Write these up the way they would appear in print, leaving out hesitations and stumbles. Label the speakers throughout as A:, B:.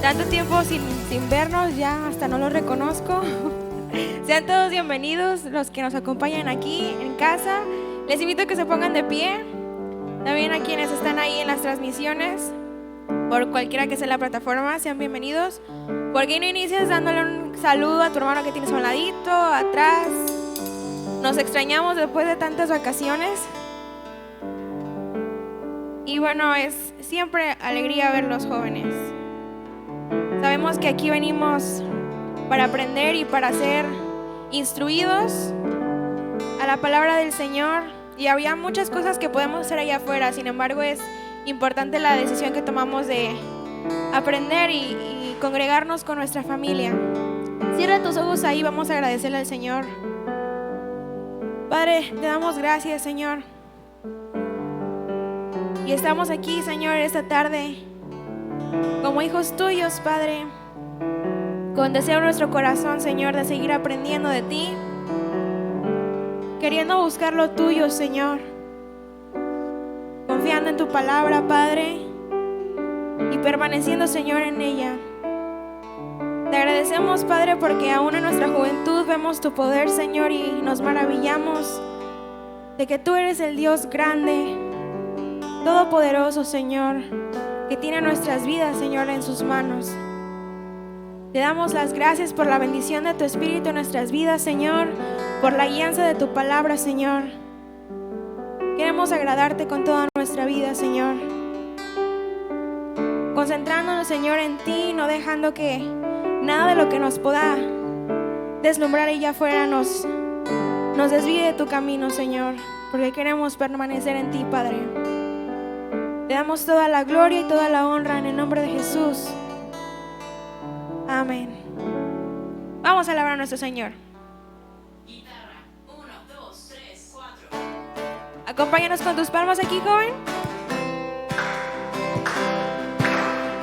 A: Tanto tiempo sin vernos, ya hasta no los reconozco. Sean todos bienvenidos los que nos acompañan aquí en casa. Les invito a que se pongan de pie. También a quienes están ahí en las transmisiones, por cualquiera que sea la plataforma, sean bienvenidos. ¿Por qué no inicias dándole un saludo a tu hermano que tienes a un ladito, atrás? Nos extrañamos después de tantas vacaciones. Y bueno, es siempre alegría ver los jóvenes. Sabemos que aquí venimos para aprender y para ser instruidos a la palabra del Señor. Y había muchas cosas que podemos hacer allá afuera. Sin embargo, es importante la decisión que tomamos de aprender y congregarnos con nuestra familia. Cierra tus ojos ahí, vamos a agradecerle al Señor. Padre, te damos gracias, Señor. Y estamos aquí, Señor, esta tarde como hijos tuyos, Padre, con deseo en nuestro corazón, Señor, de seguir aprendiendo de ti, queriendo buscar lo tuyo, Señor, confiando en tu palabra, Padre, y permaneciendo, Señor, en ella. Te agradecemos, Padre, porque aún en nuestra juventud vemos tu poder, Señor, y nos maravillamos de que tú eres el Dios grande, todopoderoso, Señor, que tiene nuestras vidas, Señor, en sus manos. Te damos las gracias por la bendición de tu Espíritu en nuestras vidas, Señor, por la guianza de tu palabra, Señor. Queremos agradarte con toda nuestra vida, Señor, concentrándonos, Señor, en ti, no dejando que nada de lo que nos pueda deslumbrar allá afuera nos desvíe de tu camino, Señor, porque queremos permanecer en ti, Padre. Te damos toda la gloria y toda la honra en el nombre de Jesús. Amén. Vamos a alabar a nuestro Señor.
B: Guitarra, 1, 2, 3, 4.
A: Acompáñanos con tus palmas aquí, joven.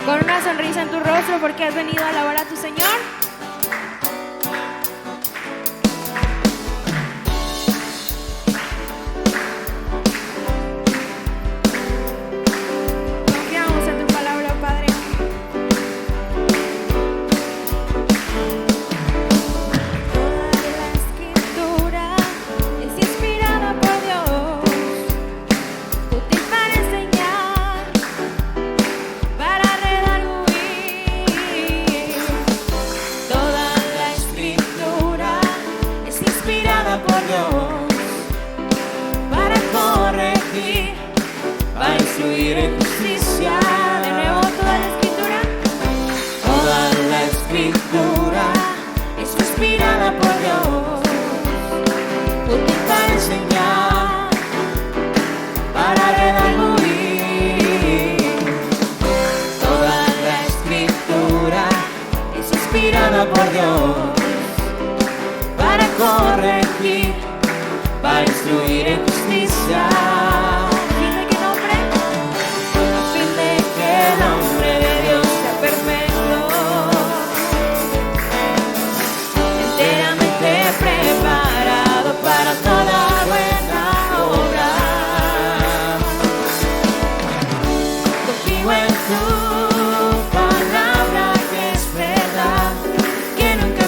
A: Con una sonrisa en tu rostro porque has venido a alabar a tu Señor.
B: Por Dios, para corregir, para instruir en justicia, a fin de que el nombre de Dios sea perfecto, enteramente preparado para toda buena obra. Confío en tu palabra, que es verdad, que nunca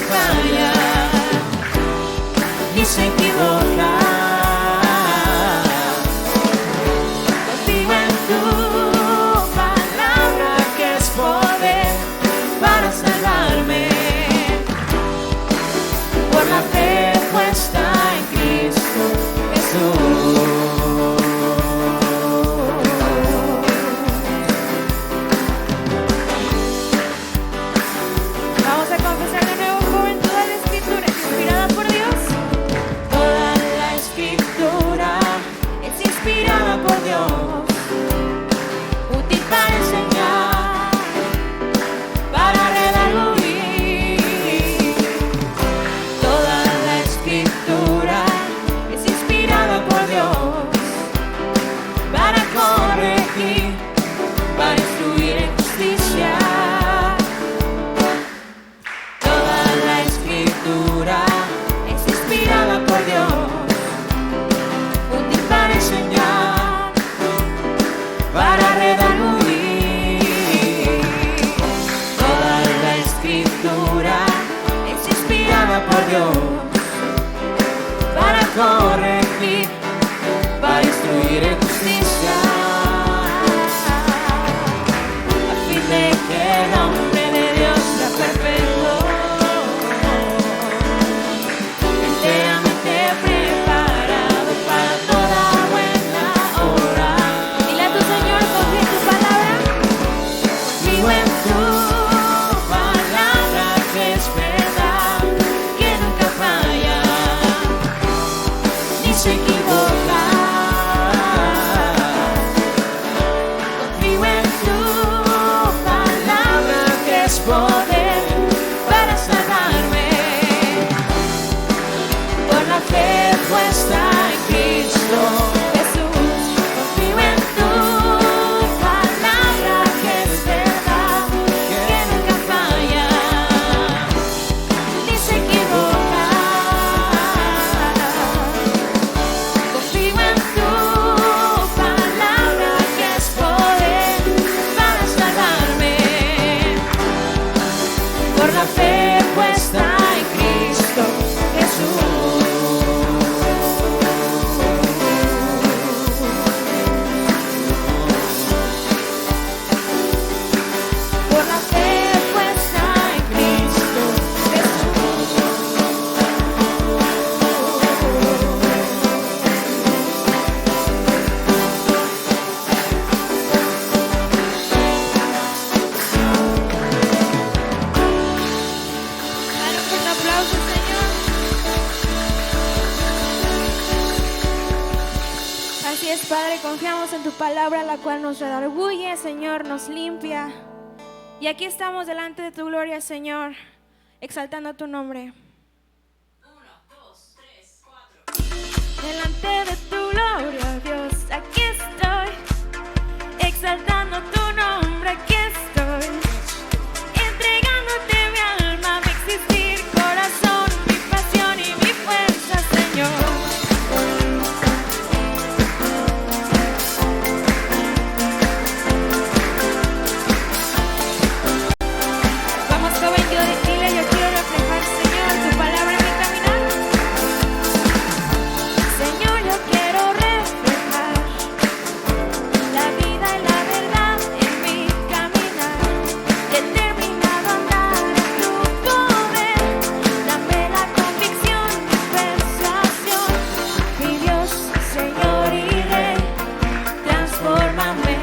A: tu palabra, la cual nos redarguye, Señor, nos limpia. Y aquí estamos delante de tu gloria, Señor, exaltando tu nombre.
B: 1, 2, 3, 4.
A: Delante de tu gloria, Dios, aquí estoy, exaltando tu nombre, aquí estoy, entregándote mi alma, mi existir, corazón, mi pasión y mi fuerza, Señor. Vamos, joven, dile, yo quiero reflejar, Señor, tu palabra en mi caminar. Señor, yo quiero reflejar la vida y la verdad en mi caminar, determinado a andar en tu poder. Dame la convicción, mi persuasión, mi Dios, Señor y Rey, transfórmame,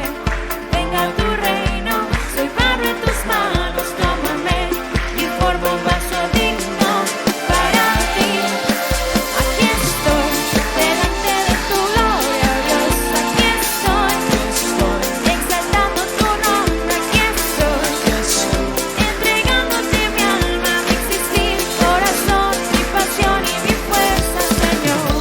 A: venga tu reino, soy barro en tus manos, tómame y formo un vaso digno para ti. Aquí estoy, delante de tu gloria, Dios, aquí estoy, exaltando tu nombre, aquí estoy, entregándote mi alma, mi existir, corazón, mi pasión y mi fuerza, Señor.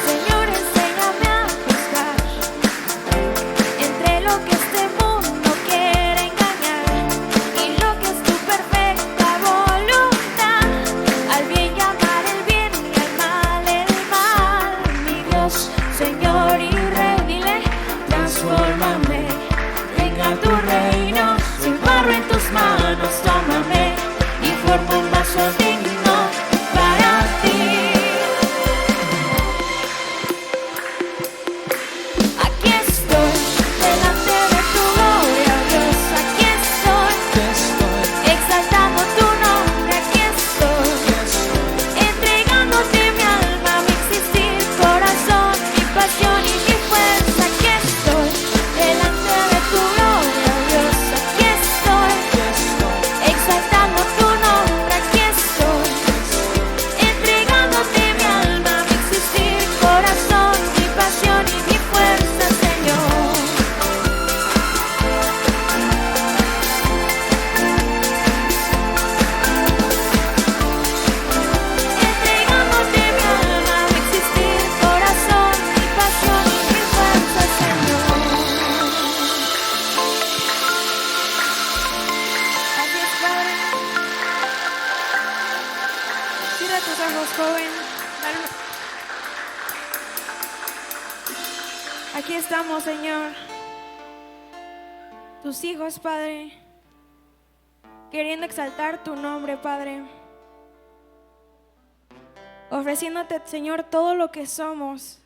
A: Señor, enséñame a juzgar entre lo que este mundo quiere engañar y lo que es tu perfecta voluntad. Al bien llamar el bien y al mal el mal. Mi Dios, Señor y Rey, dile, transfórmame, venga tu reino, soy barro en tus manos, tómame y formo un vaso digno para ti. Aquí estoy, delante de tu gloria, Dios, aquí estoy, exaltando tu nombre, aquí estoy, entregándote mi alma, mi existir, corazón, mi pasión y mi fuerza, aquí estoy, delante de tu gloria, Dios, aquí estoy, exaltando tu nombre, aquí estoy, entregándote mi alma, mi existir, corazón, mi pasión y mi fuerza, Señor. Entregándote mi alma, mi existir, corazón, mi pasión y mi fuerza, Señor. Así es, Padre. Cierra tus ojos, joven. Aquí estamos, Señor, tus hijos, Padre, queriendo exaltar tu nombre, Padre, ofreciéndote, Señor, todo lo que somos,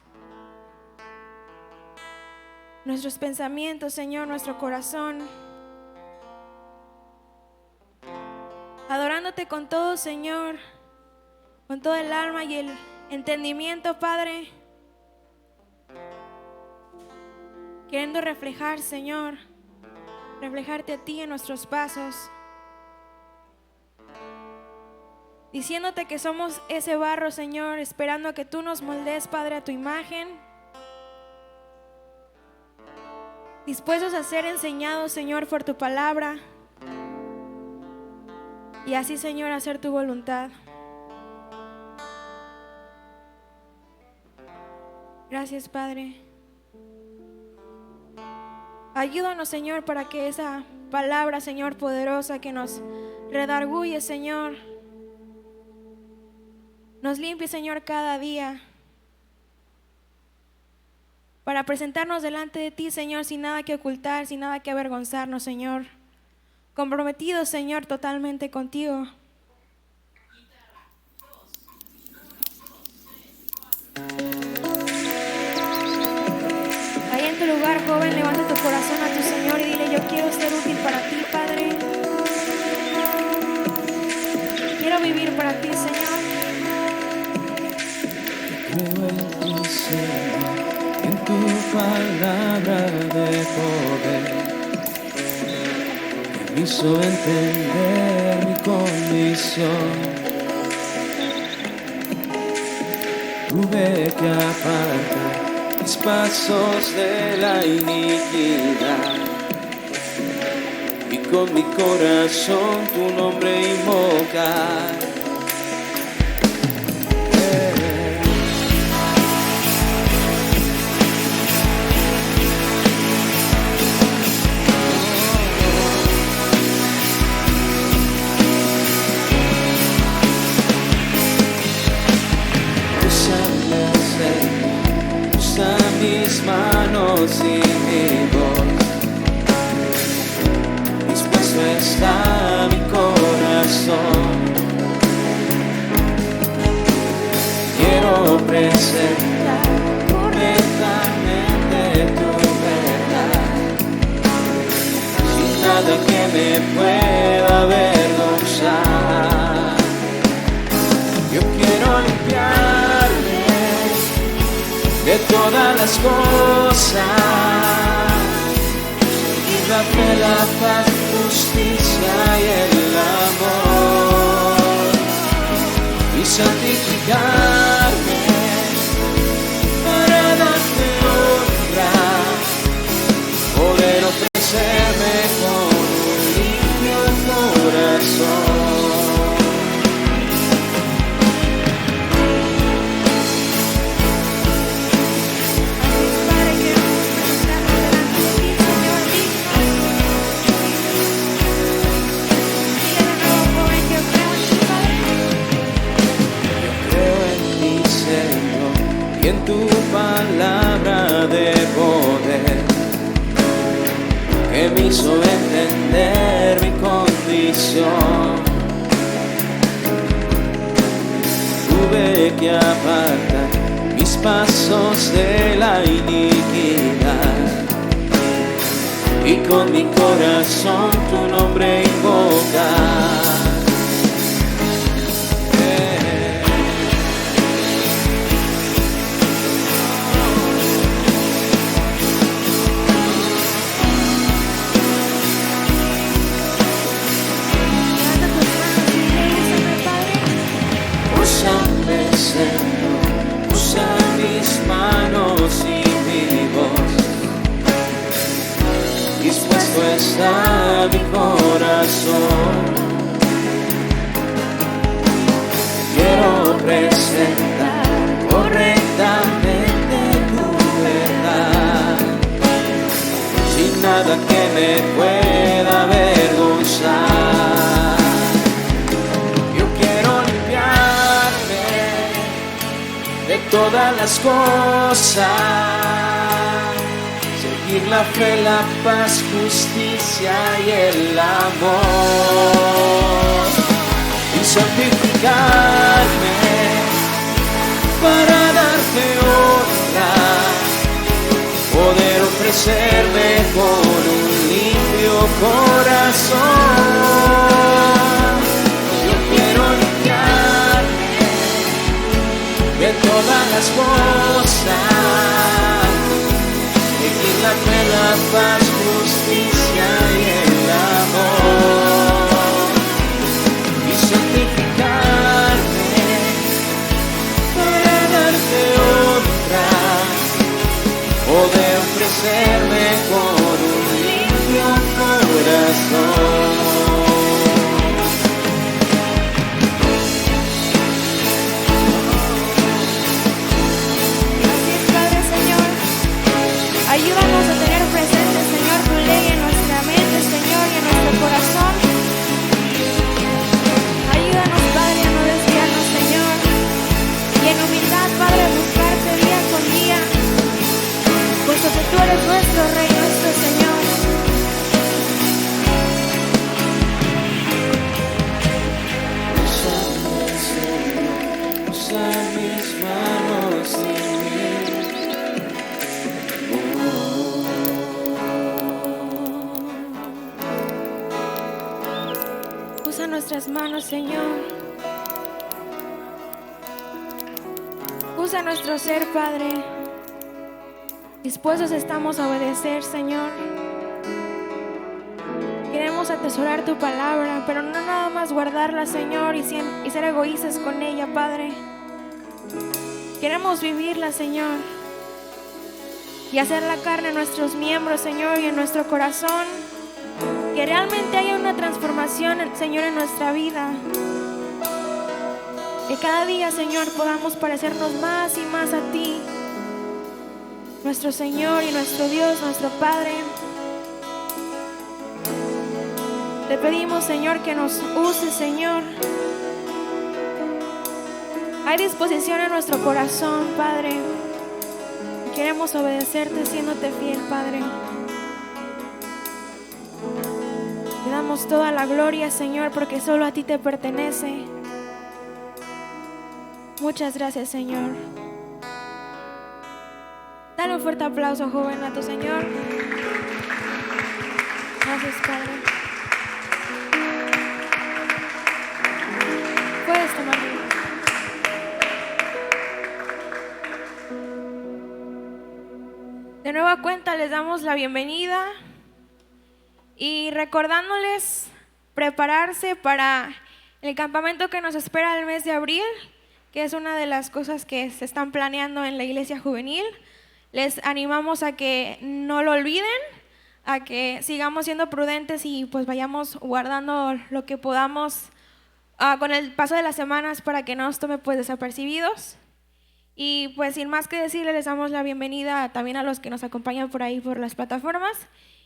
A: nuestros pensamientos, Señor, nuestro corazón, adorándote con todo, Señor, con todo el alma y el entendimiento, Padre, queriendo reflejar, Señor, reflejarte a ti en nuestros pasos, diciéndote que somos ese barro, Señor, esperando a que tú nos moldees, Padre, a tu imagen, dispuestos a ser enseñados, Señor, por tu palabra, y así, Señor, hacer tu voluntad. Gracias, Padre. Ayúdanos, Señor, para que esa palabra, Señor, poderosa que nos redarguye, Señor, nos limpie, Señor, cada día, para presentarnos delante de ti, Señor, sin nada que ocultar, sin nada que avergonzarnos, Señor, comprometidos, Señor, totalmente contigo. Ahí en tu lugar, joven, levanta tu corazón a tu Señor y dile: yo quiero ser útil para ti, Padre. Quiero vivir para ti, Señor.
C: Creo en ti, Señor, en tu palabra de poder, que me hizo entender mi condición. tuve que apartar mis pasos de la iniquidad y con mi corazón tu nombre invocar. Usa mis manos y mi voz, dispuesto está mi corazón. Quiero presentar correctamente tu verdad, sin nada que me pueda avergonzar. Yo quiero limpiarme de todas las cosas y darte la paz, justicia y el amor, y santificarme para darte honra, poder ofrecerme con un limpio corazón. Y en tu palabra de poder, que me hizo entender mi condición. Tuve que apartar mis pasos de la iniquidad y con mi corazón tu nombre invocar. Usa mis manos y mi voz, dispuesto está mi corazón. Quiero presentar correctamente tu verdad, sin nada que me pueda avergonzar. De todas las cosas, seguir la fe, la paz, justicia y el amor, y santificarme para darte honra, poder ofrecerme con un limpio corazón. Yo quiero de todas las cosas, seguir la fe, la paz, justicia y el amor, y santificarme para darte honra, poder ofrecerme con un limpio corazón.
A: Ayúdanos a tener presente, Señor, tu ley en nuestra mente, Señor, y en nuestro corazón. Ayúdanos, Padre, a no desviarnos, Señor, y en humildad, Padre, a buscarte día con día, puesto que tú eres nuestro Rey, nuestro Señor.
C: Usa mis manos y
A: usa nuestras manos, Señor. Usa nuestro ser, Padre. Dispuestos estamos a obedecer, Señor. Queremos atesorar tu palabra, pero no nada más guardarla, Señor, y ser egoístas con ella, Padre. Queremos vivirla, Señor, y hacer la carne en nuestros miembros, Señor, y en nuestro corazón. Que realmente haya una transformación, Señor, en nuestra vida. Que cada día, Señor, podamos parecernos más y más a ti, nuestro Señor y nuestro Dios, nuestro Padre. Te pedimos, Señor, que nos uses, Señor. Hay disposición en nuestro corazón, Padre. Queremos obedecerte siéndote fiel, Padre. Te damos toda la gloria, Señor, porque solo a ti te pertenece. Muchas gracias, Señor. Dale un fuerte aplauso, joven, a tu Señor. Gracias, Padre. Puedes tomar. De nueva cuenta les damos la bienvenida y recordándoles prepararse para el campamento que nos espera el mes de abril, que es una de las cosas que se están planeando en la iglesia juvenil. Les animamos a que no lo olviden, a que sigamos siendo prudentes y pues vayamos guardando lo que podamos con el paso de las semanas para que no nos tome pues desapercibidos. Y pues sin más que decirles, les damos la bienvenida también a los que nos acompañan por ahí por las plataformas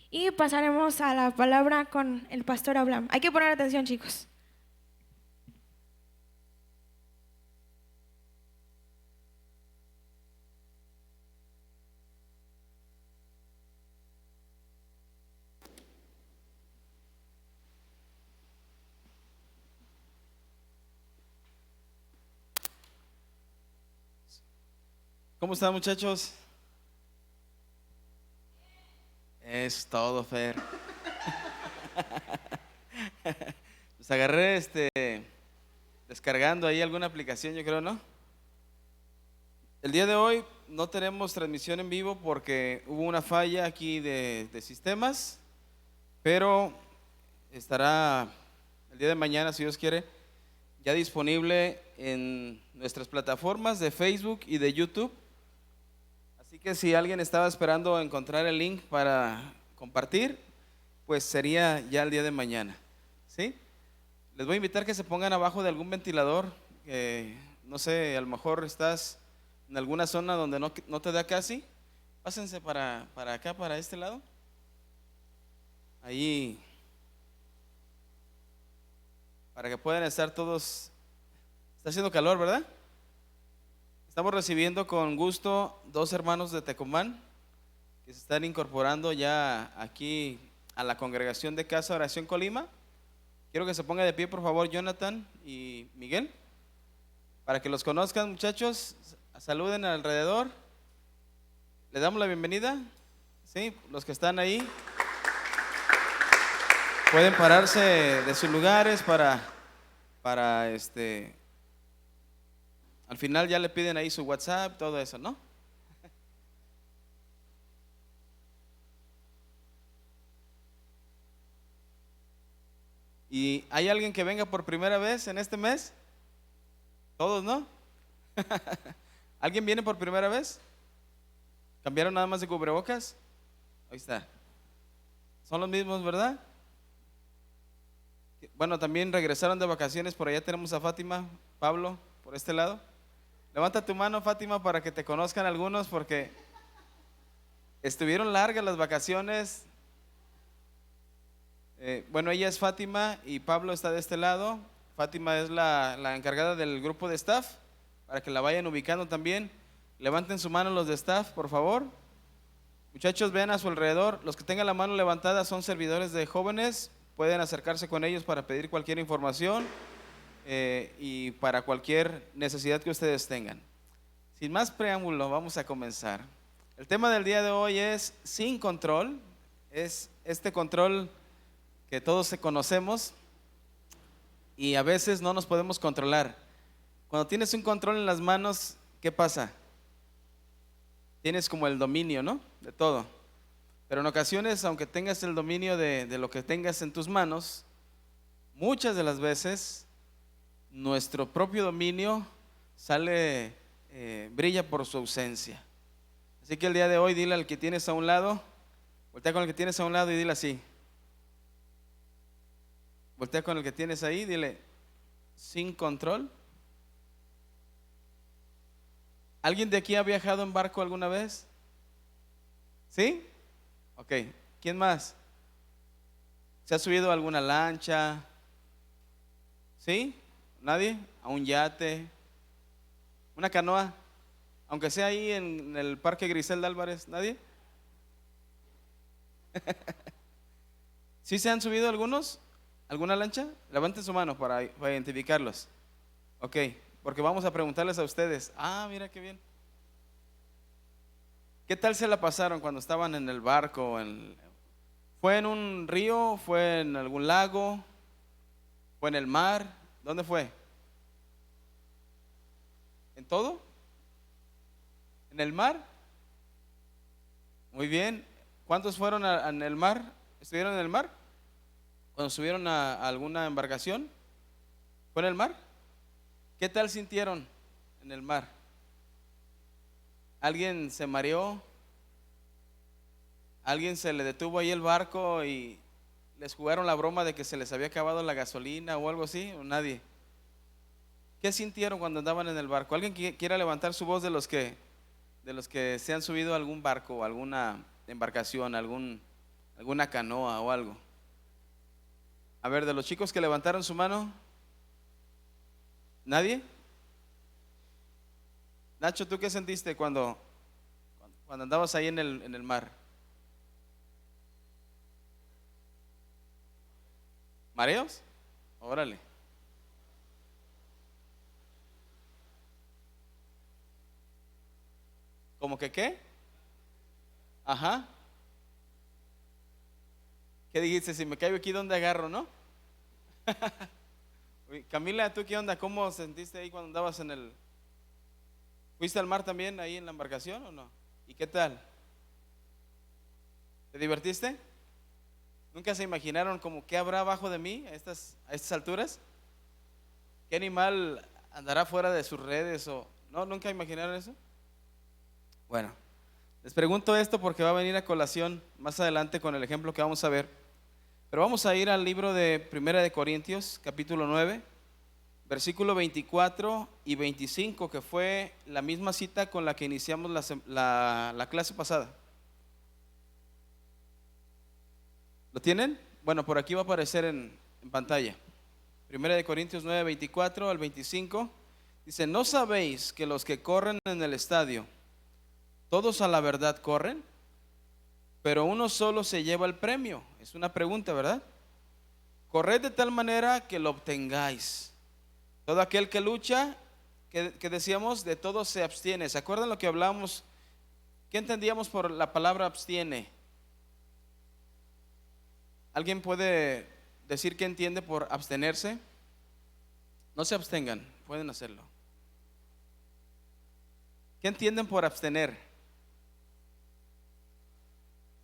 A: y pasaremos a la palabra con el pastor Abraham. Hay que poner atención, chicos.
D: ¿Cómo están, muchachos? Es todo, Fer. Pues agarré descargando ahí alguna aplicación, yo creo, ¿no? El día de hoy no tenemos transmisión en vivo porque hubo una falla aquí de sistemas, pero estará el día de mañana, si Dios quiere, ya disponible en nuestras plataformas de Facebook y de YouTube. Así que si alguien estaba esperando encontrar el link para compartir, pues sería ya el día de mañana, ¿sí? Les voy a invitar que se pongan abajo de algún ventilador, no sé, a lo mejor estás en alguna zona donde no te da casi, pásense para acá, para este lado. Ahí, para que puedan estar todos. Está haciendo calor, ¿verdad? Estamos recibiendo con gusto 2 hermanos de Tecomán que se están incorporando ya aquí a la congregación de Casa Oración Colima. Quiero que se ponga de pie, por favor, Jonathan y Miguel, para que los conozcan, muchachos. Saluden alrededor. ¿Le damos la bienvenida? Sí, los que están ahí pueden pararse de sus lugares para al final ya le piden ahí su WhatsApp, todo eso, ¿no? ¿Y hay alguien que venga por primera vez en este mes? Todos, ¿no? ¿Alguien viene por primera vez? ¿Cambiaron nada más de cubrebocas? Ahí está. Son los mismos, ¿verdad? Bueno, también regresaron de vacaciones. Por allá tenemos a Fátima, Pablo, por este lado. Levanta tu mano, Fátima, para que te conozcan algunos, porque estuvieron largas las vacaciones. Bueno, ella es Fátima y Pablo está de este lado. Fátima es la encargada del grupo de staff, para que la vayan ubicando también. Levanten su mano los de staff, por favor. Muchachos, vean a su alrededor. Los que tengan la mano levantada son servidores de jóvenes. Pueden acercarse con ellos para pedir cualquier información y para cualquier necesidad que ustedes tengan. Sin más preámbulo, vamos a comenzar. El tema del día de hoy es sin control. Es este control que todos conocemos y a veces no nos podemos controlar. Cuando tienes un control en las manos, ¿qué pasa? Tienes como el dominio, ¿no? De todo. Pero en ocasiones, aunque tengas el dominio de lo que tengas en tus manos, muchas de las veces nuestro propio dominio sale brilla por su ausencia. Así que el día de hoy dile al que tienes a un lado, voltea con el que tienes a un lado y dile así. Voltea con el que tienes ahí, dile, sin control. ¿Alguien de aquí ha viajado en barco alguna vez? ¿Sí? Ok. ¿Quién más? ¿Se ha subido a alguna lancha? ¿Sí? ¿Nadie? ¿A un yate? ¿Una canoa? Aunque sea ahí en el Parque Griselda Álvarez, ¿nadie? ¿Sí se han subido algunos? ¿Alguna lancha? Levanten su mano para identificarlos. Ok, porque vamos a preguntarles a ustedes. Ah, mira qué bien. ¿Qué tal se la pasaron cuando estaban en el barco? ¿Fue en un río? ¿Fue en algún lago? ¿Fue en el mar? ¿Dónde fue? ¿En todo? ¿En el mar? Muy bien. ¿Cuántos fueron en el mar? ¿Estuvieron en el mar? ¿Cuando subieron a alguna embarcación? ¿Fue en el mar? ¿Qué tal sintieron en el mar? ¿Alguien se mareó? ¿Alguien se le detuvo ahí el barco y les jugaron la broma de que se les había acabado la gasolina o algo así? ¿O nadie? ¿Qué sintieron cuando andaban en el barco? ¿Alguien quiera levantar su voz de los que se han subido a algún barco, alguna embarcación, alguna canoa o algo? A ver, de los chicos que levantaron su mano, ¿nadie? Nacho, ¿tú qué sentiste cuando andabas ahí en el mar? ¿Mareos? Órale. ¿Cómo que qué? Ajá. ¿Qué dijiste? Si me caigo aquí, ¿dónde agarro, no? Camila, ¿tú qué onda? ¿Cómo sentiste ahí cuando andabas en el... ¿Fuiste al mar también ahí en la embarcación o no? ¿Y qué tal? ¿Te divertiste? ¿Nunca se imaginaron como qué habrá abajo de mí a estas alturas? ¿Qué animal andará fuera de sus redes? ¿No? ¿Nunca imaginaron eso? Bueno, les pregunto esto porque va a venir a colación más adelante con el ejemplo que vamos a ver. Pero vamos a ir al libro de Primera de Corintios, capítulo 9, versículo 24 y 25, que fue la misma cita con la que iniciamos la clase pasada. ¿Lo tienen? Bueno, por aquí va a aparecer en pantalla. Primera de Corintios 9, 24 al 25. Dice, ¿no sabéis que los que corren en el estadio, todos a la verdad corren, pero uno solo se lleva el premio? Es una pregunta, ¿verdad? Corred de tal manera que lo obtengáis. Todo aquel que lucha, que decíamos, de todo se abstiene. ¿Se acuerdan lo que hablábamos? ¿Qué entendíamos por la palabra abstiene? ¿Alguien puede decir qué entiende por abstenerse? No se abstengan, pueden hacerlo. ¿Qué entienden por abstener?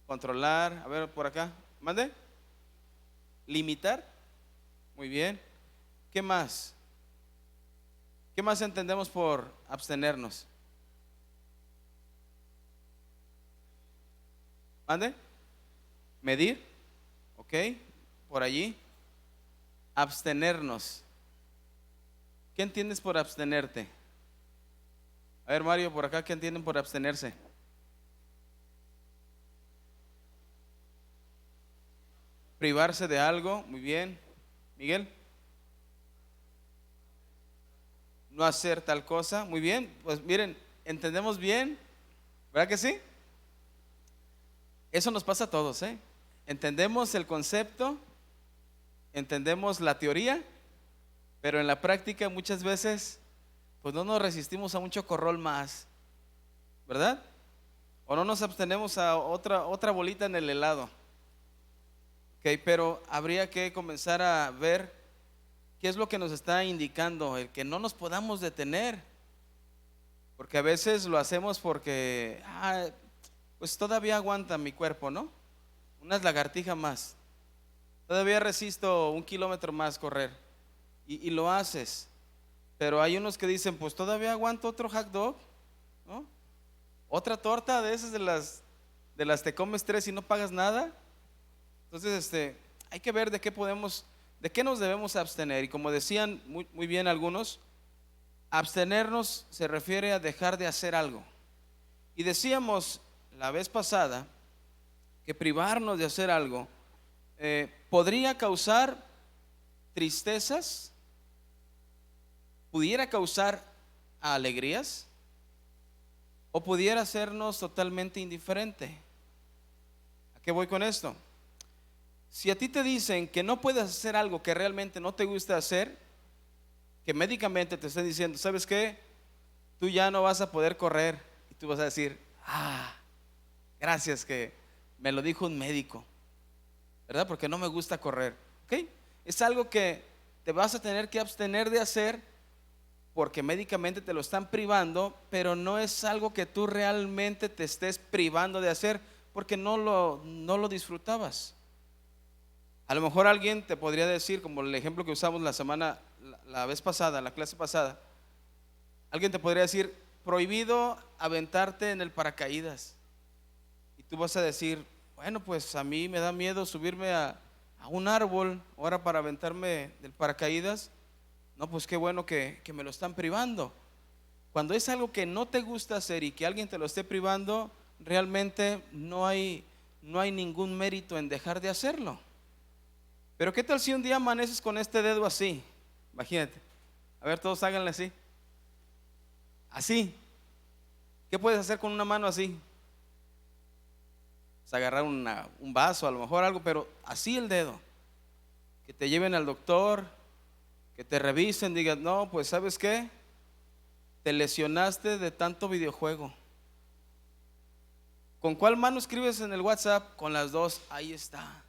D: Controlar, a ver por acá, mande. Limitar, muy bien. ¿Qué más? ¿Qué más entendemos por abstenernos? ¿Mande? Medir, ok, por allí. Abstenernos. ¿Qué entiendes por abstenerte? A ver, Mario, por acá, ¿qué entienden por abstenerse? Privarse de algo, muy bien. Miguel. No hacer tal cosa, muy bien. Pues miren, entendemos bien, ¿verdad que sí? Eso nos pasa a todos, ¿eh? Entendemos el concepto, entendemos la teoría, pero en la práctica muchas veces pues no nos resistimos a un chocorrol más, ¿verdad? O no nos abstenemos a otra bolita en el helado. Ok, pero habría que comenzar a ver qué es lo que nos está indicando el que no nos podamos detener, porque a veces lo hacemos porque pues todavía aguanta mi cuerpo, ¿no? Unas lagartijas más, todavía resisto 1 kilómetro más correr, y lo haces. Pero hay unos que dicen, pues todavía aguanto otro hot dog, ¿no? Otra torta de esas de las te comes 3 y no pagas nada. Entonces, hay que ver de qué nos debemos abstener. Y como decían muy bien algunos, abstenernos se refiere a dejar de hacer algo. Y decíamos la vez pasada que privarnos de hacer algo podría causar tristezas, pudiera causar alegrías o pudiera hacernos totalmente indiferente. ¿A qué voy con esto? Si a ti te dicen que no puedes hacer algo que realmente no te gusta hacer, que médicamente te estén diciendo, ¿sabes qué? Tú ya no vas a poder correr, y tú vas a decir, gracias que me lo dijo un médico, ¿verdad? Porque no me gusta correr, ¿ok? Es algo que te vas a tener que abstener de hacer porque médicamente te lo están privando, pero no es algo que tú realmente te estés privando de hacer porque no lo disfrutabas. A lo mejor alguien te podría decir, como el ejemplo que usamos la vez pasada, la clase pasada, alguien te podría decir, prohibido aventarte en el paracaídas. Y tú vas a decir, bueno, pues a mí me da miedo subirme a un árbol, ahora para aventarme del paracaídas. No, pues qué bueno que me lo están privando. Cuando es algo que no te gusta hacer y que alguien te lo esté privando, realmente no hay ningún mérito en dejar de hacerlo. Pero ¿qué tal si un día amaneces con este dedo así? Imagínate. A ver, todos háganle así. Así. ¿Qué puedes hacer con una mano así? Pues agarrar un vaso, a lo mejor algo, pero así el dedo. Que te lleven al doctor, que te revisen, digan, no, pues ¿sabes qué? Te lesionaste de tanto videojuego. ¿Con cuál mano escribes en el WhatsApp? Con las dos, ahí está.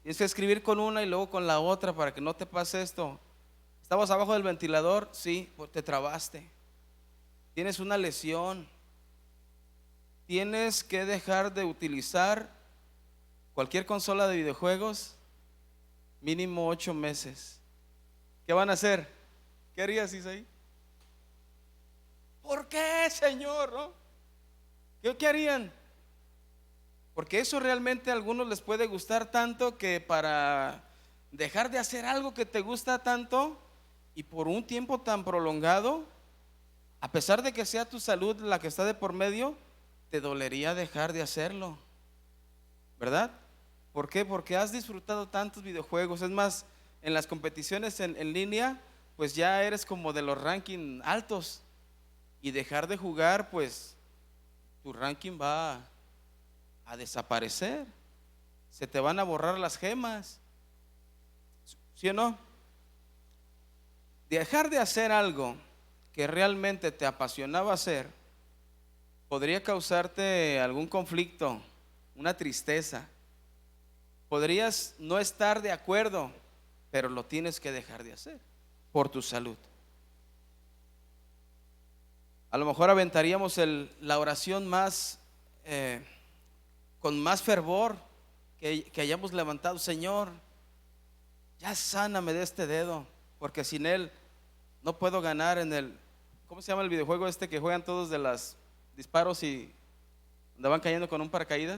D: Tienes que escribir con una y luego con la otra para que no te pase esto. ¿Estabas abajo del ventilador? Sí, pues te trabaste. Tienes una lesión. Tienes que dejar de utilizar cualquier consola de videojuegos mínimo 8 meses. ¿Qué van a hacer? ¿Qué harías, Isaí? ¿Por qué, Señor? ¿No? ¿Qué harían? Porque eso realmente a algunos les puede gustar tanto que para dejar de hacer algo que te gusta tanto y por un tiempo tan prolongado, a pesar de que sea tu salud la que está de por medio, te dolería dejar de hacerlo, ¿verdad? ¿Por qué? Porque has disfrutado tantos videojuegos. Es más, en las competiciones en línea, pues ya eres como de los rankings altos, y dejar de jugar, pues tu ranking va a desaparecer, se te van a borrar las gemas, ¿sí o no? Dejar de hacer algo que realmente te apasionaba hacer podría causarte algún conflicto, una tristeza. Podrías no estar de acuerdo, pero lo tienes que dejar de hacer por tu salud. A lo mejor aventaríamos la oración más con más fervor que hayamos levantado. Señor, ya sáname de este dedo, porque sin él no puedo ganar en ¿cómo se llama el videojuego este que juegan todos de los disparos y donde van cayendo con un paracaídas?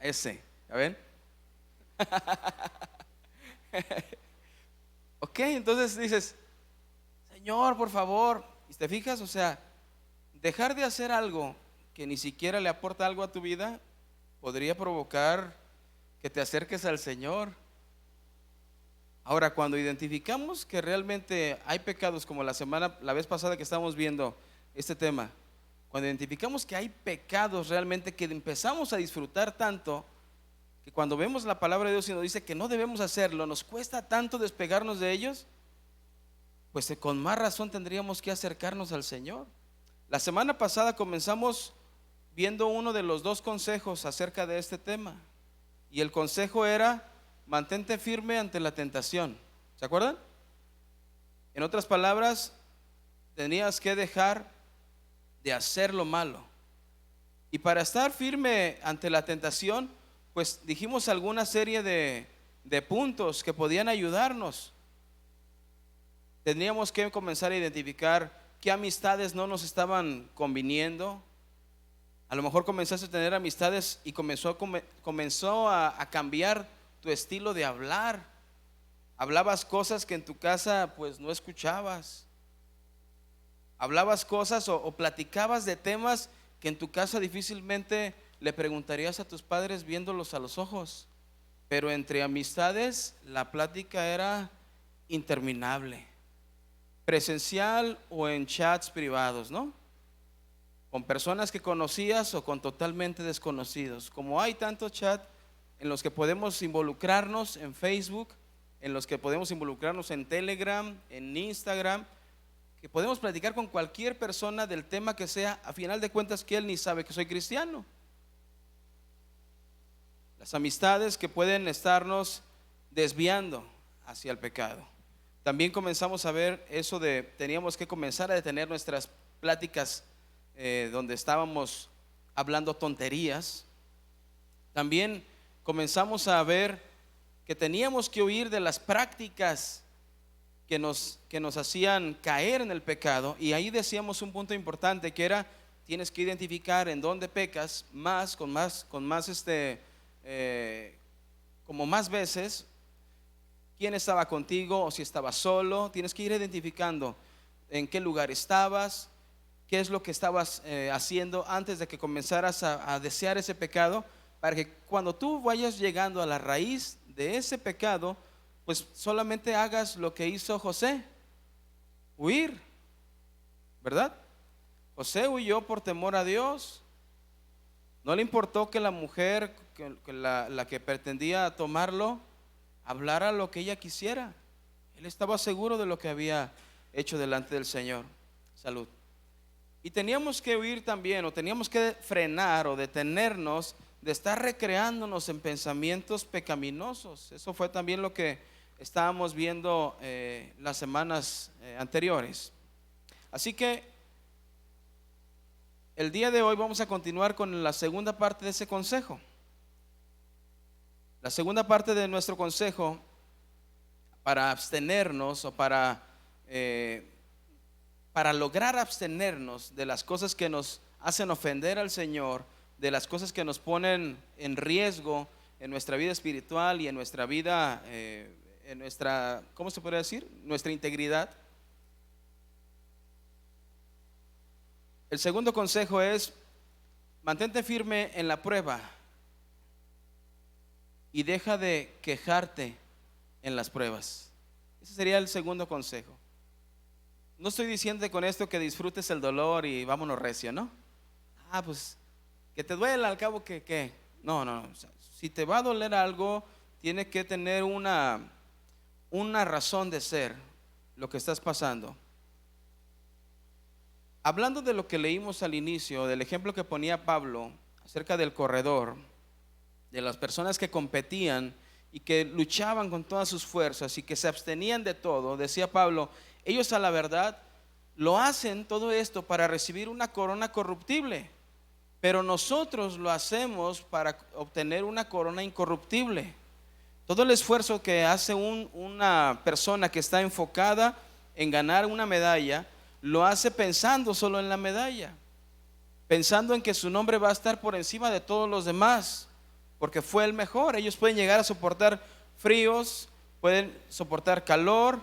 D: Ese, ¿ya ven? Ok, entonces dices, Señor, por favor, y te fijas, o sea, dejar de hacer algo que ni siquiera le aporta algo a tu vida podría provocar que te acerques al Señor. Ahora, cuando identificamos que realmente hay pecados, como la vez pasada que estábamos viendo este tema, cuando identificamos que hay pecados realmente que empezamos a disfrutar tanto, que cuando vemos la palabra de Dios y nos dice que no debemos hacerlo, nos cuesta tanto despegarnos de ellos, pues con más razón tendríamos que acercarnos al Señor. La semana pasada comenzamos viendo uno de los 2 consejos acerca de este tema, y el consejo era: mantente firme ante la tentación. ¿Se acuerdan? En otras palabras, tenías que dejar de hacer lo malo. Y para estar firme ante la tentación, pues dijimos alguna serie de puntos que podían ayudarnos. Teníamos que comenzar a identificar qué amistades no nos estaban conviniendo. A lo mejor comenzaste a tener amistades y comenzó a cambiar tu estilo de hablar. Hablabas cosas que en tu casa pues no escuchabas. Hablabas cosas o platicabas de temas que en tu casa difícilmente le preguntarías a tus padres viéndolos a los ojos. Pero entre amistades la plática era interminable, presencial o en chats privados, ¿no? Con personas que conocías o con totalmente desconocidos. Como hay tantos chats en los que podemos involucrarnos en Facebook, en los que podemos involucrarnos en Telegram, en Instagram, que podemos platicar con cualquier persona del tema que sea, a final de cuentas que él ni sabe que soy cristiano. Las amistades que pueden estarnos desviando hacia el pecado. También comenzamos a ver eso de, teníamos que comenzar a detener nuestras pláticas donde estábamos hablando tonterías. También comenzamos a ver que teníamos que huir de las prácticas que nos hacían caer en el pecado. Y ahí decíamos un punto importante que era, tienes que identificar en dónde pecas como más veces, quién estaba contigo o si estabas solo. Tienes que ir identificando en qué lugar estabas, qué es lo que estabas haciendo antes de que comenzaras a desear ese pecado, para que cuando tú vayas llegando a la raíz de ese pecado, pues solamente hagas lo que hizo José, huir, ¿verdad? José huyó por temor a Dios. No le importó que la mujer, la que pretendía tomarlo, hablara lo que ella quisiera. Él estaba seguro de lo que había hecho delante del Señor. Salud. Y teníamos que huir también, o teníamos que frenar o detenernos de estar recreándonos en pensamientos pecaminosos. Eso fue también lo que estábamos viendo las semanas anteriores. Así que el día de hoy vamos a continuar con la segunda parte de ese consejo. La segunda parte de nuestro consejo para abstenernos o para lograr abstenernos de las cosas que nos hacen ofender al Señor, de las cosas que nos ponen en riesgo en nuestra vida espiritual y en nuestra vida, en nuestra, ¿cómo se podría decir? Nuestra integridad. El segundo consejo es: mantente firme en la prueba y deja de quejarte en las pruebas. Ese sería el segundo consejo. No estoy diciendo con esto que disfrutes el dolor y vámonos recio, ¿no? Pues que te duela al cabo que. No. O sea, si te va a doler algo, tiene que tener una razón de ser lo que estás pasando. Hablando de lo que leímos al inicio, del ejemplo que ponía Pablo acerca del corredor, de las personas que competían y que luchaban con todas sus fuerzas y que se abstenían de todo, decía Pablo, ellos a la verdad lo hacen todo esto para recibir una corona corruptible, pero nosotros lo hacemos para obtener una corona incorruptible. Todo el esfuerzo que hace una persona que está enfocada en ganar una medalla, lo hace pensando solo en la medalla, pensando en que su nombre va a estar por encima de todos los demás, porque fue el mejor. Ellos pueden llegar a soportar fríos, pueden soportar calor,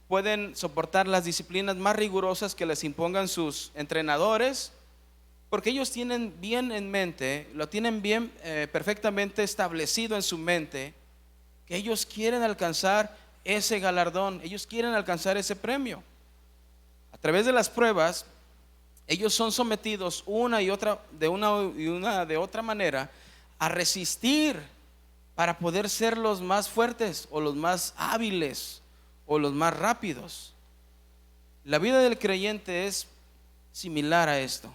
D: pueden soportar las disciplinas más rigurosas que les impongan sus entrenadores, porque ellos tienen bien en mente, lo tienen bien perfectamente establecido en su mente, que ellos quieren alcanzar ese galardón, ellos quieren alcanzar ese premio. A través de las pruebas, ellos son sometidos de una de otra manera a resistir para poder ser los más fuertes o los más hábiles o los más rápidos. La vida del creyente es similar a esto.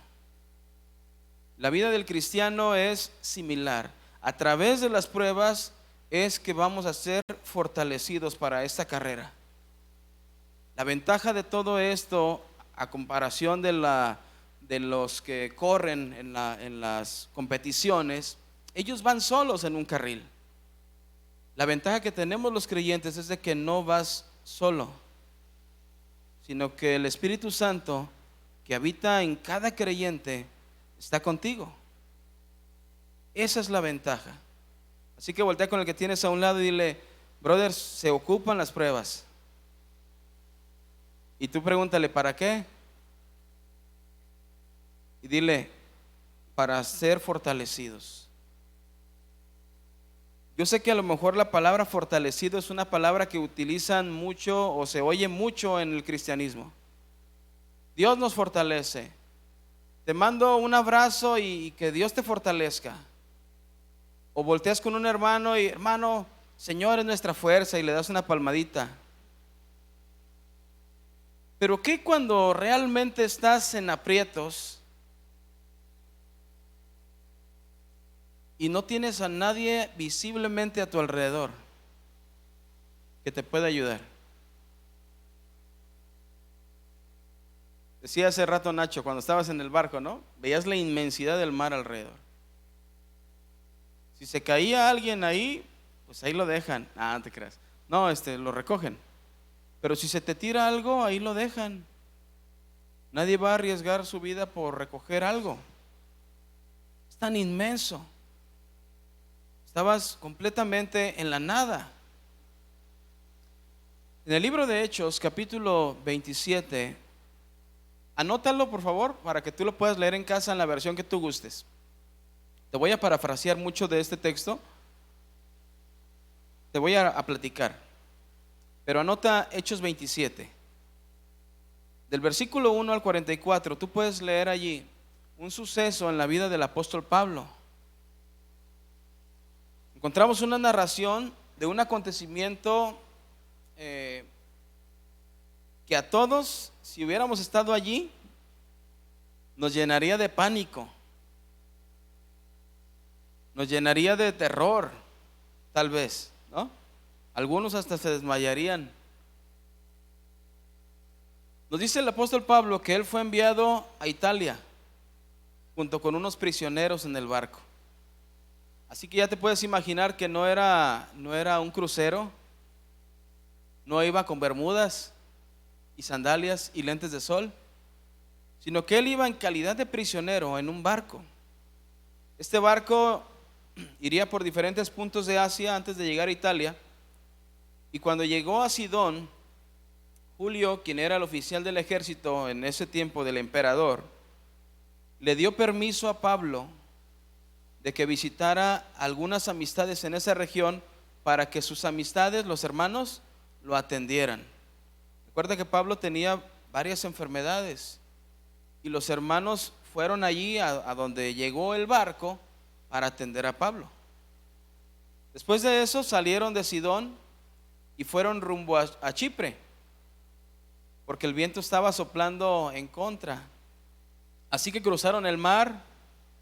D: La vida del cristiano es similar. A través de las pruebas es que vamos a ser fortalecidos para esta carrera. La ventaja de todo esto, a comparación de los que corren en las competiciones, ellos van solos en un carril. La ventaja que tenemos los creyentes es de que no vas solo. sino que el Espíritu Santo que habita en cada creyente está contigo. Esa es la ventaja. Así que voltea con el que tienes a un lado y dile: brother, se ocupan las pruebas. Y tú pregúntale: ¿para qué? Y dile: para ser fortalecidos. Yo sé que a lo mejor la palabra fortalecido es una palabra que utilizan mucho o se oye mucho en el cristianismo. Dios nos fortalece. Te mando un abrazo y que Dios te fortalezca. O volteas con un hermano y: hermano, Señor es nuestra fuerza, y le das una palmadita. Pero ¿qué cuando realmente estás en aprietos y no tienes a nadie visiblemente a tu alrededor que te pueda ayudar? Decía hace rato Nacho, cuando estabas en el barco, ¿no? Veías la inmensidad del mar alrededor. Si se caía alguien ahí, pues ahí lo dejan. No te creas. No, lo recogen. Pero si se te tira algo, ahí lo dejan. Nadie va a arriesgar su vida por recoger algo. Es tan inmenso. Estabas completamente en la nada. En el libro de Hechos, capítulo 27, anótalo por favor para que tú lo puedas leer en casa en la versión que tú gustes. Te voy a parafrasear mucho de este texto. Te voy a platicar. Pero anota Hechos 27. Del versículo 1 al 44, tú puedes leer allí un suceso en la vida del apóstol Pablo. Encontramos una narración de un acontecimiento que a todos, si hubiéramos estado allí, nos llenaría de pánico, nos llenaría de terror, tal vez, ¿no? Algunos hasta se desmayarían. Nos dice el apóstol Pablo que él fue enviado a Italia junto con unos prisioneros en el barco. Así que ya te puedes imaginar que no era un crucero, no iba con bermudas y sandalias y lentes de sol, sino que él iba en calidad de prisionero en un barco. Este barco iría por diferentes puntos de Asia antes de llegar a Italia, y cuando llegó a Sidón, Julio, quien era el oficial del ejército en ese tiempo del emperador, le dio permiso a Pablo de que visitara algunas amistades en esa región para que sus amistades, los hermanos, lo atendieran. Recuerda que Pablo tenía varias enfermedades y los hermanos fueron allí a donde llegó el barco para atender a Pablo. Después de eso salieron de Sidón y fueron rumbo a Chipre, porque el viento estaba soplando en contra. Así que cruzaron el mar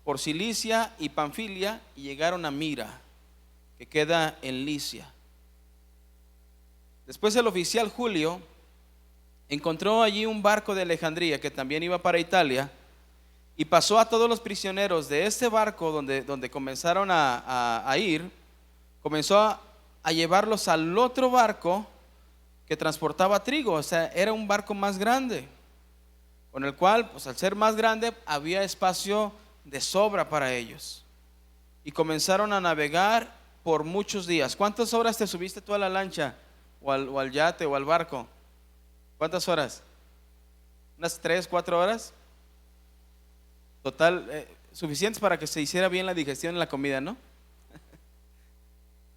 D: por Cilicia y Panfilia y llegaron a Mira, que queda en Licia. Después el oficial Julio encontró allí un barco de Alejandría que también iba para Italia, y pasó a todos los prisioneros de este barco donde comenzaron a ir, comenzó a llevarlos al otro barco que transportaba trigo. O sea, era un barco más grande, con el cual, pues al ser más grande, había espacio de sobra para ellos. Y comenzaron a navegar por muchos días. ¿Cuántas horas te subiste tú a la lancha o al yate o al barco? ¿Cuántas horas? ¿Unas 3, 4 horas? Total, suficientes para que se hiciera bien la digestión en la comida, ¿no?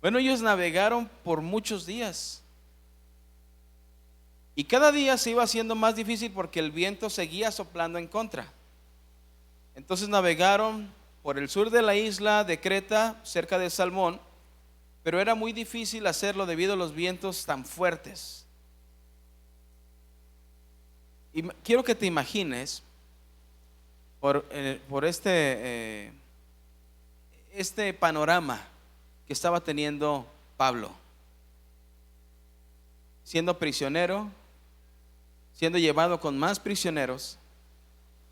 D: Bueno, ellos navegaron por muchos días. Y cada día se iba haciendo más difícil porque el viento seguía soplando en contra. Entonces navegaron por el sur de la isla de Creta, cerca de Salmón, pero era muy difícil hacerlo debido a los vientos tan fuertes. Y quiero que te imagines por este panorama que estaba teniendo Pablo, siendo prisionero, siendo llevado con más prisioneros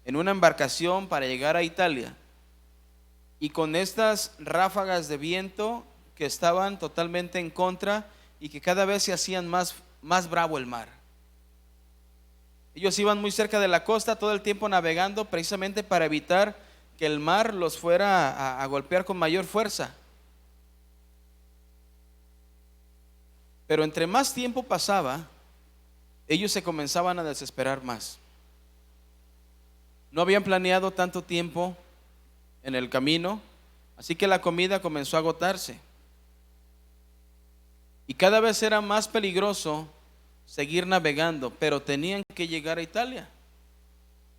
D: en una embarcación para llegar a Italia, y con estas ráfagas de viento que estaban totalmente en contra y que cada vez se hacían más bravo el mar. Ellos iban muy cerca de la costa, todo el tiempo navegando, precisamente para evitar que el mar los fuera a golpear con mayor fuerza. Pero entre más tiempo pasaba, ellos se comenzaban a desesperar más. No habían planeado tanto tiempo en el camino, así que la comida comenzó a agotarse. Y cada vez era más peligroso seguir navegando, pero tenían que llegar a Italia.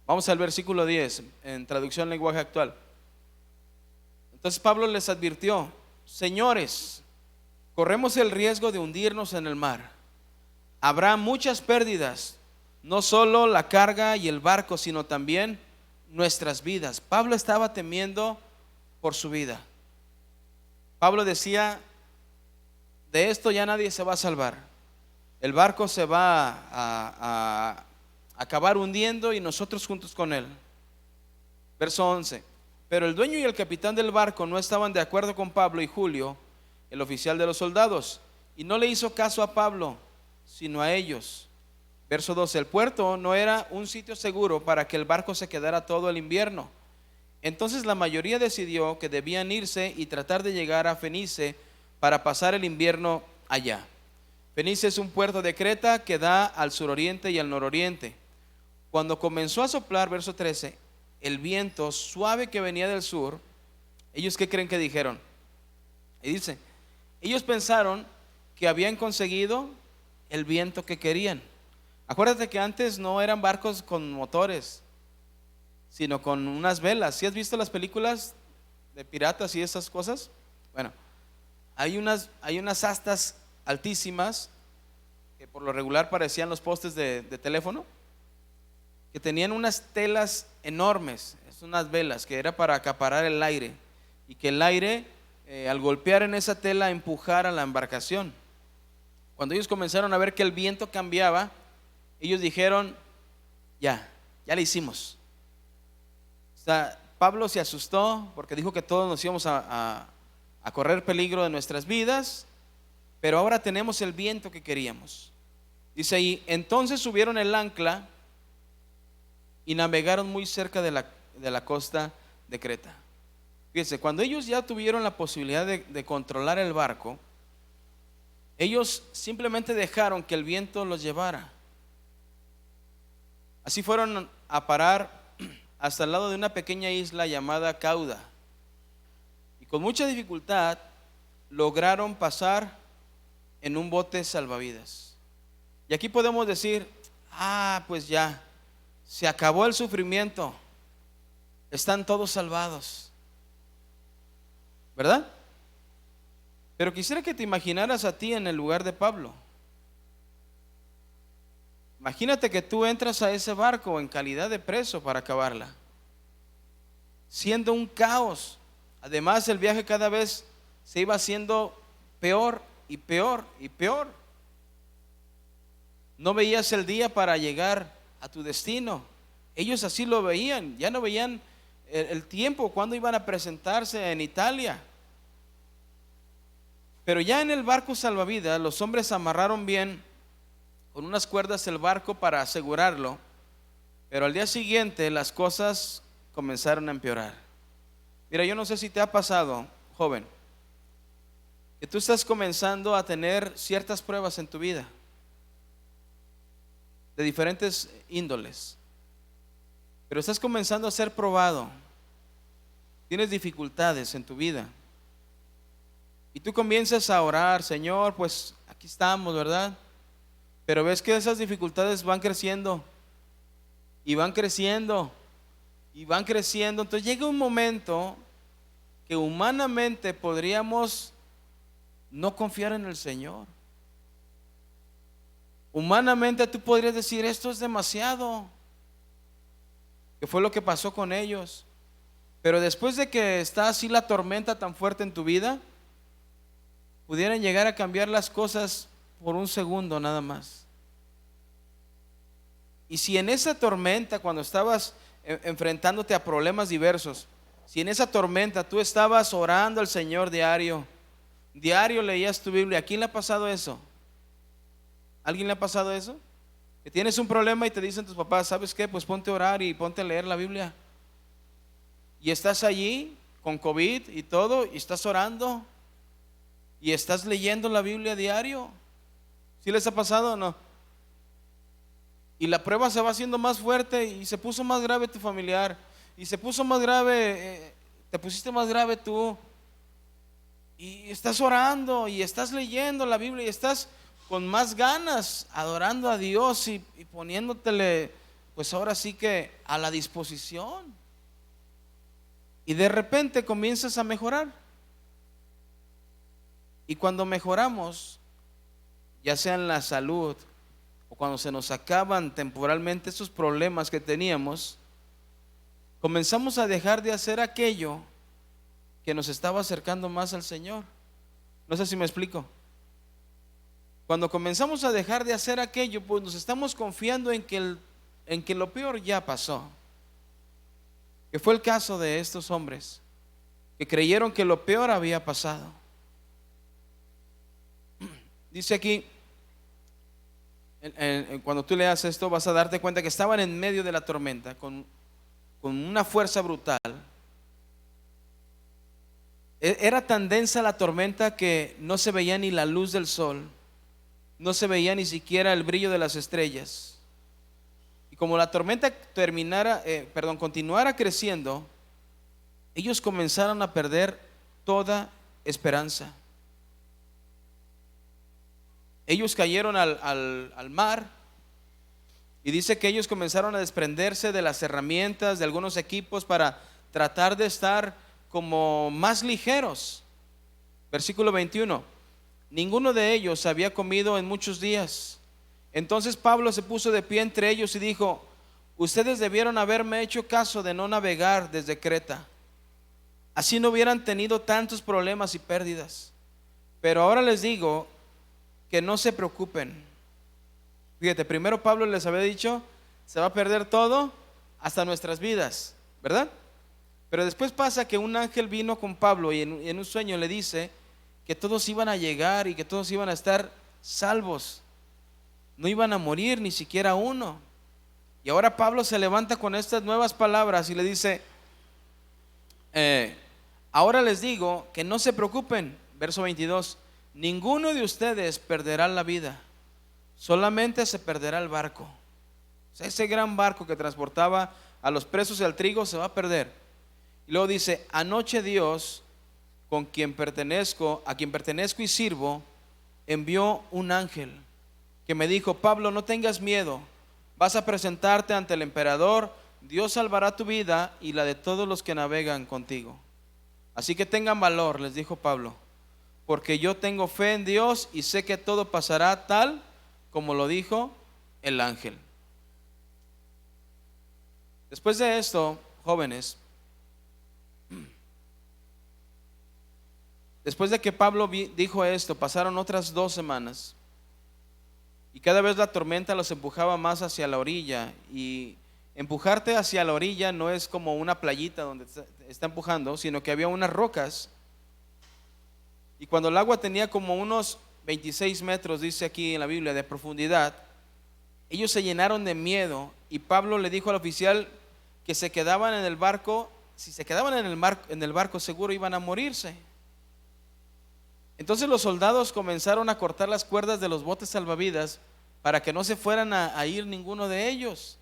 D: Vamos al versículo 10, en traducción lenguaje actual. Entonces Pablo les advirtió: señores, corremos el riesgo de hundirnos en el mar. Habrá muchas pérdidas, no solo la carga y el barco, sino también nuestras vidas. Pablo estaba temiendo por su vida. Pablo decía: de esto ya nadie se va a salvar. El barco se va a acabar hundiendo y nosotros juntos con él. Verso 11. Pero el dueño y el capitán del barco no estaban de acuerdo con Pablo y Julio, el oficial de los soldados, y no le hizo caso a Pablo, sino a ellos. Verso 12. El puerto no era un sitio seguro para que el barco se quedara todo el invierno. Entonces la mayoría decidió que debían irse y tratar de llegar a Fenice para pasar el invierno allá. Fenice es un puerto de Creta que da al suroriente y al nororiente. Cuando comenzó a soplar, verso 13, el viento suave que venía del sur, ¿ellos qué creen que dijeron? Y dice, ellos pensaron que habían conseguido el viento que querían. Acuérdate que antes no eran barcos con motores, sino con unas velas. ¿Sí has visto las películas de piratas y esas cosas? Bueno, hay unas astas altísimas que por lo regular parecían los postes de teléfono, que tenían unas telas enormes, unas velas que era para acaparar el aire y que el aire al golpear en esa tela empujara la embarcación. Cuando ellos comenzaron a ver que el viento cambiaba, ellos dijeron: ya le hicimos. O sea, Pablo se asustó porque dijo que todos nos íbamos a correr peligro de nuestras vidas, pero ahora tenemos el viento que queríamos. Dice ahí, entonces subieron el ancla y navegaron muy cerca de la costa de Creta. Fíjense, cuando ellos ya tuvieron la posibilidad de controlar el barco, ellos simplemente dejaron que el viento los llevara. Así fueron a parar hasta el lado de una pequeña isla llamada Cauda. Y con mucha dificultad lograron pasar en un bote salvavidas. Y aquí podemos decir, pues ya, se acabó el sufrimiento, están todos salvados, ¿verdad? Pero quisiera que te imaginaras a ti en el lugar de Pablo. Imagínate que tú entras a ese barco en calidad de preso para acabarla, siendo un caos. Además, el viaje cada vez se iba haciendo peor y peor y peor. No veías el día para llegar a tu destino. Ellos así lo veían, ya no veían el tiempo cuando iban a presentarse en Italia. Pero ya en el barco salvavidas, los hombres amarraron bien con unas cuerdas el barco para asegurarlo, pero al día siguiente las cosas comenzaron a empeorar. Mira, yo no sé si te ha pasado, joven, que tú estás comenzando a tener ciertas pruebas en tu vida, de diferentes índoles, pero estás comenzando a ser probado, tienes dificultades en tu vida, y tú comienzas a orar: Señor, pues aquí estamos, ¿verdad? Pero ves que esas dificultades van creciendo, y van creciendo, y van creciendo. Entonces llega un momento que humanamente podríamos no confiar en el Señor. Humanamente tú podrías decir: esto es demasiado, que fue lo que pasó con ellos. Pero después de que está así la tormenta tan fuerte en tu vida, pudieran llegar a cambiar las cosas por un segundo nada más. Y si en esa tormenta, cuando estabas enfrentándote a problemas diversos, si en esa tormenta tú estabas orando al Señor diario leías tu Biblia, ¿a quién le ha pasado eso? ¿A alguien le ha pasado eso? Que tienes un problema y te dicen tus papás, ¿sabes qué? Pues ponte a orar y ponte a leer la Biblia. Y estás allí con COVID y todo, y estás orando y estás leyendo la Biblia diario. ¿Sí les ha pasado o no? Y la prueba se va haciendo más fuerte y se puso más grave tu familiar, y se puso más grave, te pusiste más grave tú, y estás orando y estás leyendo la Biblia y estás con más ganas adorando a Dios y poniéndotele, pues ahora sí que a la disposición. Y de repente comienzas a mejorar. Y cuando mejoramos, ya sea en la salud o cuando se nos acaban temporalmente esos problemas que teníamos, comenzamos a dejar de hacer aquello que nos estaba acercando más al Señor. No sé si me explico. Cuando comenzamos a dejar de hacer aquello, pues nos estamos confiando en que lo peor ya pasó. Que fue el caso de estos hombres que creyeron que lo peor había pasado. Dice aquí, cuando tú leas esto vas a darte cuenta que estaban en medio de la tormenta con una fuerza brutal. Era tan densa la tormenta que no se veía ni la luz del sol, no se veía ni siquiera el brillo de las estrellas. Y como la tormenta continuara creciendo, ellos comenzaron a perder toda esperanza. Ellos cayeron al mar, y dice que ellos comenzaron a desprenderse de las herramientas, de algunos equipos, para tratar de estar como más ligeros. Versículo 21. Ninguno de ellos había comido en muchos días. Entonces Pablo se puso de pie entre ellos y dijo: ustedes debieron haberme hecho caso de no navegar desde Creta. Así no hubieran tenido tantos problemas y pérdidas. Pero ahora les digo que no se preocupen. Fíjate, primero Pablo les había dicho: se va a perder todo, hasta nuestras vidas, ¿verdad? Pero después pasa que un ángel vino con Pablo y en un sueño le dice que todos iban a llegar y que todos iban a estar salvos. No iban a morir ni siquiera uno. Y ahora Pablo se levanta con estas nuevas palabras y le dice: ahora les digo que no se preocupen. Verso 22. Ninguno de ustedes perderá la vida, solamente se perderá el barco. O sea, ese gran barco que transportaba a los presos y al trigo se va a perder. Y luego dice: anoche Dios, a quien pertenezco y sirvo, envió un ángel que me dijo: Pablo, no tengas miedo, vas a presentarte ante el emperador, Dios salvará tu vida y la de todos los que navegan contigo. Así que tengan valor, les dijo Pablo, porque yo tengo fe en Dios y sé que todo pasará tal como lo dijo el ángel. Después de esto, jóvenes, después de que Pablo dijo esto, pasaron otras 2 semanas. Y cada vez la tormenta los empujaba más hacia la orilla. Y empujarte hacia la orilla no es como una playita donde está empujando, sino que había unas rocas. Y cuando el agua tenía como unos 26 metros, dice aquí en la Biblia, de profundidad, ellos se llenaron de miedo. Y Pablo le dijo al oficial que se quedaban en el barco. Si se quedaban en el barco, seguro iban a morirse. Entonces los soldados comenzaron a cortar las cuerdas de los botes salvavidas para que no se fueran a ir ninguno de ellos.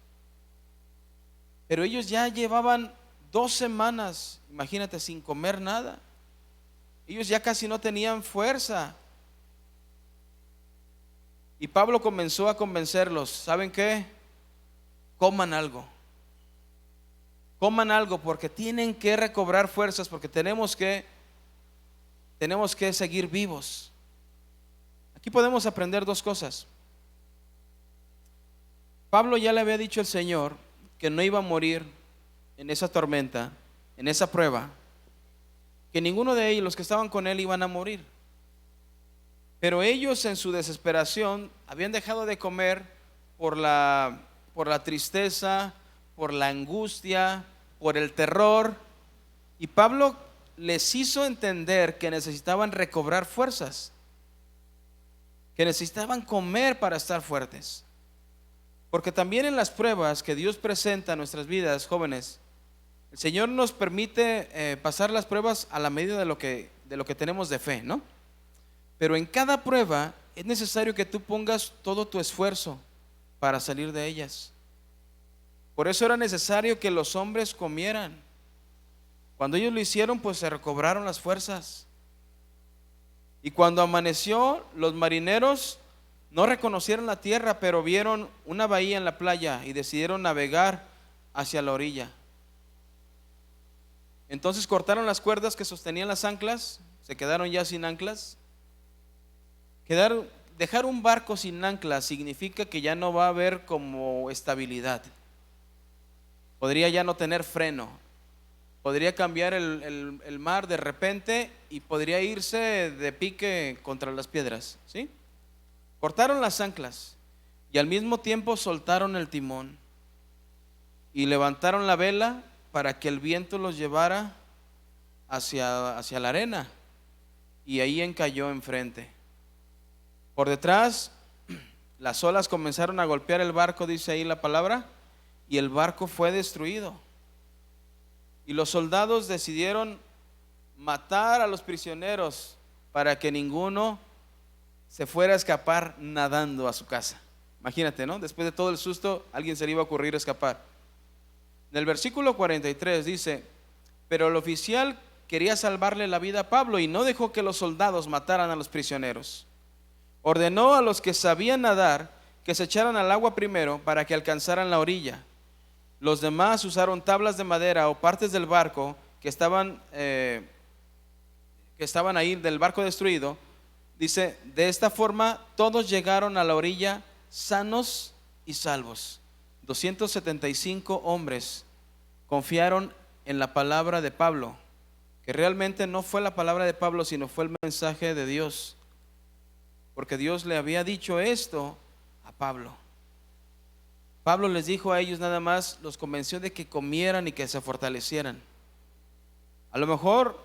D: Pero ellos ya llevaban 2 semanas, imagínate, sin comer nada. Ellos ya casi no tenían fuerza. Y Pablo comenzó a convencerlos: ¿saben qué? Coman algo. Coman algo porque tienen que recobrar fuerzas, porque tenemos que seguir vivos. Aquí podemos aprender 2 cosas. Pablo ya le había dicho al Señor que no iba a morir en esa tormenta, en esa prueba, que ninguno de ellos, los que estaban con él, iban a morir. Pero ellos, en su desesperación, habían dejado de comer por la tristeza, por la angustia, por el terror. Y Pablo les hizo entender que necesitaban recobrar fuerzas, que necesitaban comer para estar fuertes. Porque también en las pruebas que Dios presenta a nuestras vidas, jóvenes, el Señor nos permite pasar las pruebas a la medida de lo que tenemos de fe, ¿no? Pero en cada prueba es necesario que tú pongas todo tu esfuerzo para salir de ellas. Por eso era necesario que los hombres comieran. Cuando ellos lo hicieron, pues se recobraron las fuerzas. Y cuando amaneció, los marineros no reconocieron la tierra, pero vieron una bahía en la playa y decidieron navegar hacia la orilla. Entonces cortaron las cuerdas que sostenían las anclas, se quedaron ya sin anclas. Dejar un barco sin anclas significa que ya no va a haber como estabilidad. Podría ya no tener freno. Podría cambiar el mar de repente y podría irse de pique contra las piedras, ¿sí? Cortaron las anclas y al mismo tiempo soltaron el timón y levantaron la vela para que el viento los llevara hacia la arena, y ahí encalló enfrente. Por detrás, las olas comenzaron a golpear el barco, dice ahí la palabra, y el barco fue destruido. Y los soldados decidieron matar a los prisioneros para que ninguno se fuera a escapar nadando a su casa. Imagínate, ¿no? Después de todo el susto, a alguien se le iba a ocurrir escapar. En el versículo 43 dice: pero el oficial quería salvarle la vida a Pablo y no dejó que los soldados mataran a los prisioneros. Ordenó a los que sabían nadar que se echaran al agua primero para que alcanzaran la orilla. Los demás usaron tablas de madera o partes del barco que estaban ahí, del barco destruido. Dice: de esta forma todos llegaron a la orilla sanos y salvos. 275 hombres confiaron en la palabra de Pablo, que realmente no fue la palabra de Pablo, sino fue el mensaje de Dios, porque Dios le había dicho esto a Pablo. Pablo les dijo a ellos nada más, los convenció de que comieran y que se fortalecieran. A lo mejor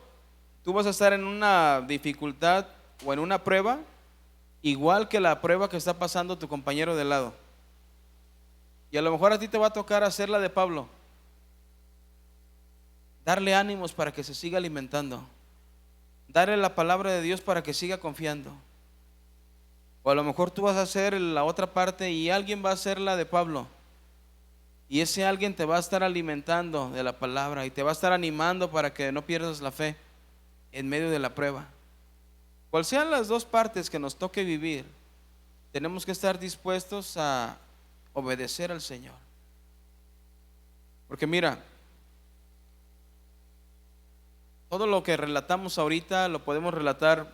D: tú vas a estar en una dificultad o en una prueba igual que la prueba que está pasando tu compañero de lado, y a lo mejor a ti te va a tocar hacer la de Pablo, darle ánimos para que se siga alimentando, darle la palabra de Dios para que siga confiando. O a lo mejor tú vas a hacer la otra parte y alguien va a hacer la de Pablo, y ese alguien te va a estar alimentando de la palabra y te va a estar animando para que no pierdas la fe en medio de la prueba. Cual sean las dos partes que nos toque vivir, tenemos que estar dispuestos a obedecer al Señor. Porque mira, todo lo que relatamos ahorita lo podemos relatar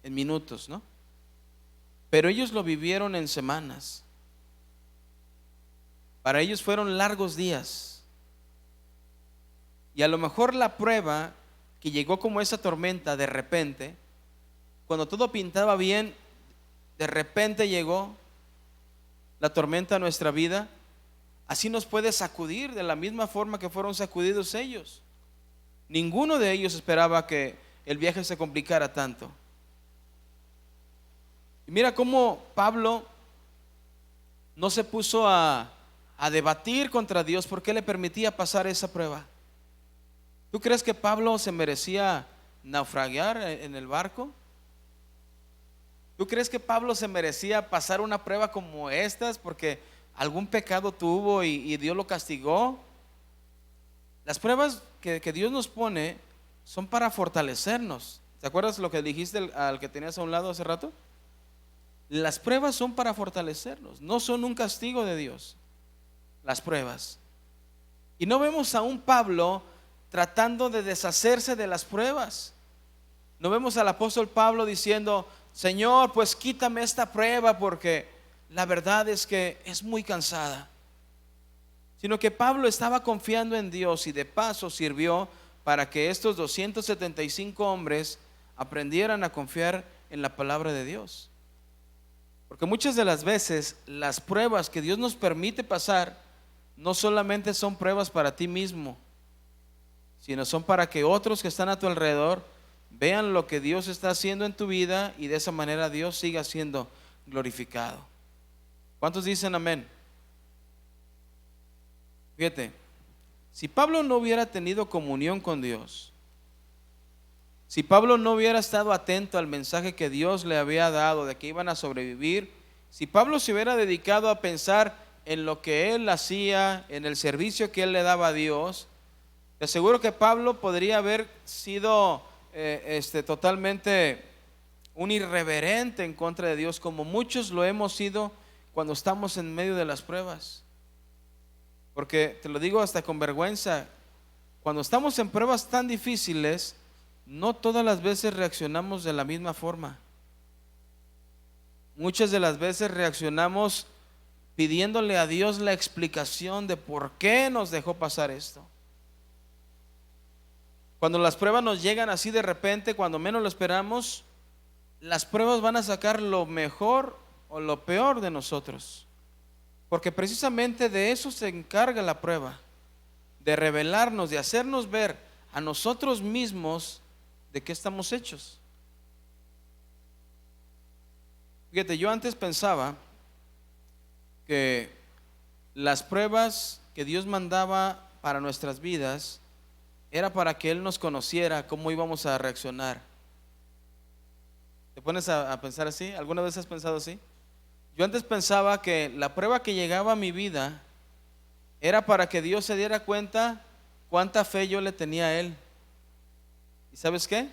D: en minutos, ¿no? Pero ellos lo vivieron en semanas. Para ellos fueron largos días. Y a lo mejor la prueba que llegó como esa tormenta de repente, cuando todo pintaba bien, de repente llegó la tormenta a nuestra vida. Así nos puede sacudir de la misma forma que fueron sacudidos ellos. Ninguno de ellos esperaba que el viaje se complicara tanto. Y mira cómo Pablo no se puso a debatir contra Dios porque le permitía pasar esa prueba. ¿Tú crees que Pablo se merecía naufragar en el barco? ¿Tú crees que Pablo se merecía pasar una prueba como estas porque algún pecado tuvo y Dios lo castigó? Las pruebas que Dios nos pone son para fortalecernos. ¿Te acuerdas lo que dijiste al que tenías a un lado hace rato? Las pruebas son para fortalecernos, no son un castigo de Dios, las pruebas. Y no vemos a un Pablo tratando de deshacerse de las pruebas. No vemos al apóstol Pablo diciendo: Señor, pues quítame esta prueba porque la verdad es que es muy cansada. Sino que Pablo estaba confiando en Dios y de paso sirvió para que estos 275 hombres aprendieran a confiar en la palabra de Dios. Porque muchas de las veces las pruebas que Dios nos permite pasar no solamente son pruebas para ti mismo, sino son para que otros que están a tu alrededor vean lo que Dios está haciendo en tu vida y de esa manera Dios siga siendo glorificado. ¿Cuántos dicen amén? Fíjate, si Pablo no hubiera tenido comunión con Dios, si Pablo no hubiera estado atento al mensaje que Dios le había dado de que iban a sobrevivir, si Pablo se hubiera dedicado a pensar en lo que él hacía, en el servicio que él le daba a Dios, te aseguro que Pablo podría haber sido totalmente un irreverente en contra de Dios, como muchos lo hemos sido cuando estamos en medio de las pruebas. Porque te lo digo hasta con vergüenza, cuando estamos en pruebas tan difíciles, no todas las veces reaccionamos de la misma forma. Muchas de las veces reaccionamos pidiéndole a Dios la explicación de por qué nos dejó pasar esto. Cuando las pruebas nos llegan así de repente, cuando menos lo esperamos, las pruebas van a sacar lo mejor o lo peor de nosotros. Porque precisamente de eso se encarga la prueba, de revelarnos, de hacernos ver a nosotros mismos de qué estamos hechos. Fíjate, yo antes pensaba que las pruebas que Dios mandaba para nuestras vidas era para que Él nos conociera cómo íbamos a reaccionar. ¿Te pones a pensar así? ¿Alguna vez has pensado así? Yo antes pensaba que la prueba que llegaba a mi vida era para que Dios se diera cuenta cuánta fe yo le tenía a Él. ¿Y sabes qué?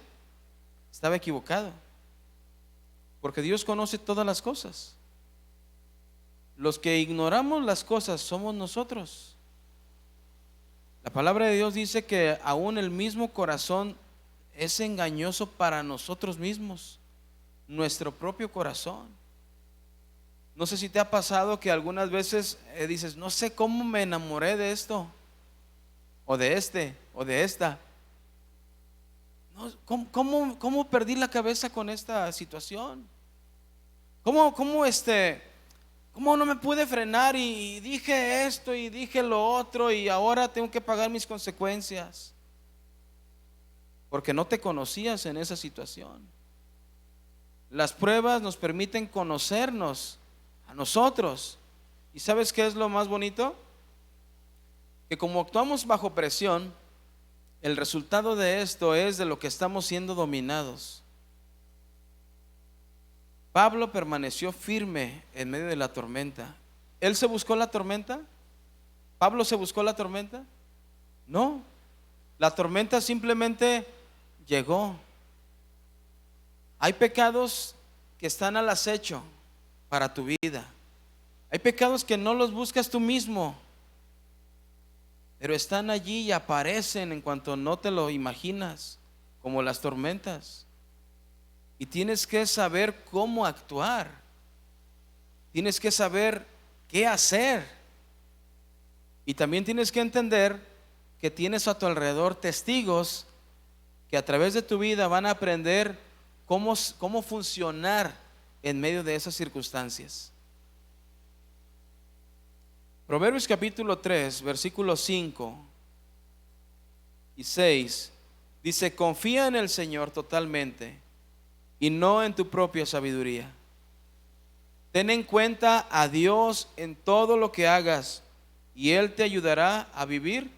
D: Estaba equivocado. Porque Dios conoce todas las cosas. Los que ignoramos las cosas somos nosotros. La palabra de Dios dice que aún el mismo corazón es engañoso para nosotros mismos. Nuestro propio corazón. No sé si te ha pasado que algunas veces dices, no sé cómo me enamoré de esto, o de este, o de esta. No, ¿cómo perdí la cabeza con esta situación? ¿Cómo no me pude frenar y dije esto y dije lo otro y ahora tengo que pagar mis consecuencias? Porque no te conocías en esa situación. Las pruebas nos permiten conocernos a nosotros. ¿Y sabes qué es lo más bonito? Que como actuamos bajo presión, el resultado de esto es de lo que estamos siendo dominados. Pablo permaneció firme en medio de la tormenta. ¿Él se buscó la tormenta? ¿Pablo se buscó la tormenta? No, la tormenta simplemente llegó. Hay pecados que están al acecho para tu vida. Hay pecados que no los buscas tú mismo, pero están allí y aparecen en cuanto no te lo imaginas, como las tormentas. Y tienes que saber cómo actuar. Tienes que saber qué hacer. Y también tienes que entender que tienes a tu alrededor testigos que a través de tu vida van a aprender cómo funcionar en medio de esas circunstancias. Proverbios capítulo 3, versículos 5 y 6 dice: confía en el Señor totalmente y no en tu propia sabiduría. Ten en cuenta a Dios en todo lo que hagas y Él te ayudará a vivir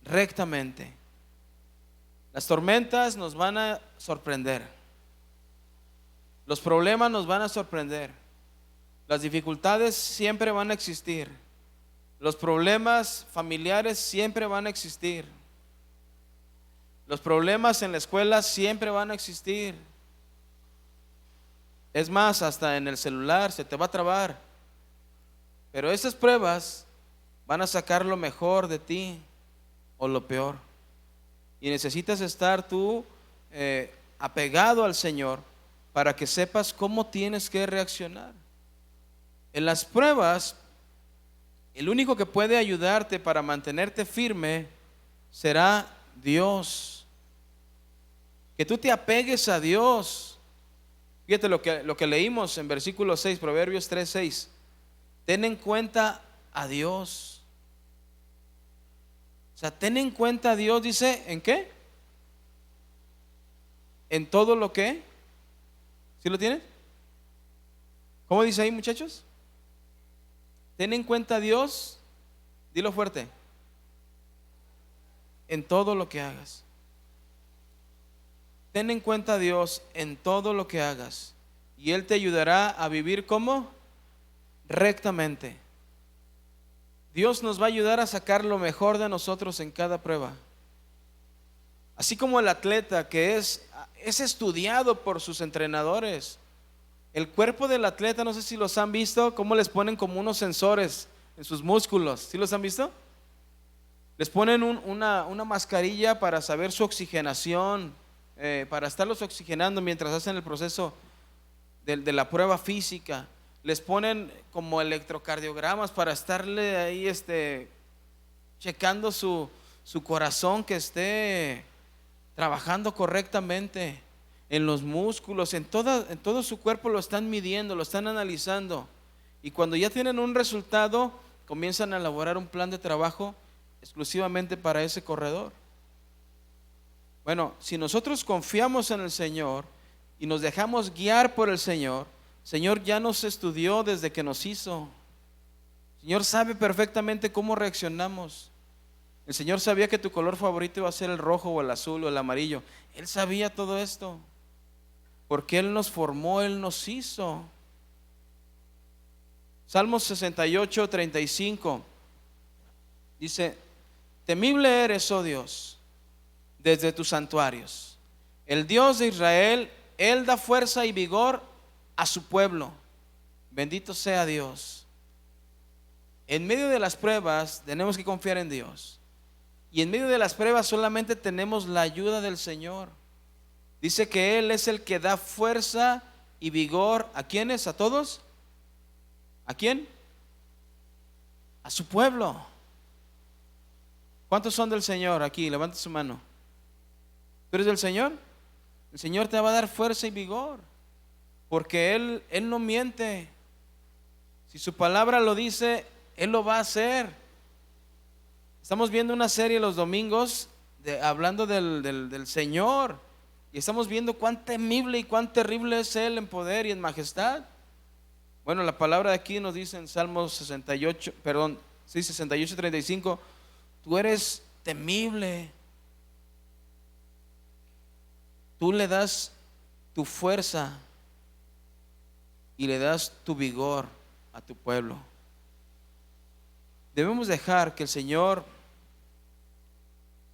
D: rectamente. Las tormentas nos van a sorprender. Los problemas nos van a sorprender. Las dificultades siempre van a existir. Los problemas familiares siempre van a existir. Los problemas en la escuela siempre van a existir. Es más, hasta en el celular se te va a trabar. Pero esas pruebas van a sacar lo mejor de ti o lo peor. Y necesitas estar tú apegado al Señor para que sepas cómo tienes que reaccionar. En las pruebas, el único que puede ayudarte para mantenerte firme será Dios. Que tú te apegues a Dios. Fíjate lo que leímos en versículo 6, Proverbios 3:6. Ten en cuenta a Dios. O sea, ten en cuenta a Dios, dice, ¿en qué? En todo lo que. ¿Sí lo tienes? ¿Cómo dice ahí, muchachos? Ten en cuenta a Dios, dilo fuerte, en todo lo que hagas. Ten en cuenta a Dios en todo lo que hagas y Él te ayudará a vivir como rectamente. Dios nos va a ayudar a sacar lo mejor de nosotros en cada prueba. Así como el atleta que es estudiado por sus entrenadores. El cuerpo del atleta, no sé si los han visto, cómo les ponen como unos sensores en sus músculos. ¿Sí los han visto? Les ponen una mascarilla para saber su oxigenación, para estarlos oxigenando mientras hacen el proceso de la prueba física. Les ponen como electrocardiogramas para estarle ahí checando su corazón que esté trabajando correctamente. En los músculos, en todo su cuerpo lo están midiendo, lo están analizando. Y cuando ya tienen un resultado, comienzan a elaborar un plan de trabajo exclusivamente para ese corredor. Bueno, si nosotros confiamos en el Señor y nos dejamos guiar por el Señor ya nos estudió desde que nos hizo. El Señor sabe perfectamente cómo reaccionamos. El Señor sabía que tu color favorito iba a ser el rojo o el azul o el amarillo. Él sabía todo esto, porque Él nos formó, Él nos hizo. Salmos 68, 35 dice: temible eres, oh Dios, desde tus santuarios. El Dios de Israel, Él da fuerza y vigor a su pueblo. Bendito sea Dios. En medio de las pruebas tenemos que confiar en Dios. Y en medio de las pruebas solamente tenemos la ayuda del Señor. Dice que Él es el que da fuerza y vigor. ¿A quiénes? ¿A todos? ¿A quién? A su pueblo. ¿Cuántos son del Señor aquí? Levanta su mano. ¿Tú eres del Señor? El Señor te va a dar fuerza y vigor, porque Él no miente. Si su palabra lo dice, Él lo va a hacer. Estamos viendo una serie los domingos hablando del Señor, y estamos viendo cuán temible y cuán terrible es Él en poder y en majestad. Bueno, la palabra de aquí nos dice en Salmos 68, 35, tú eres temible. Tú le das tu fuerza y le das tu vigor a tu pueblo. Debemos dejar que el Señor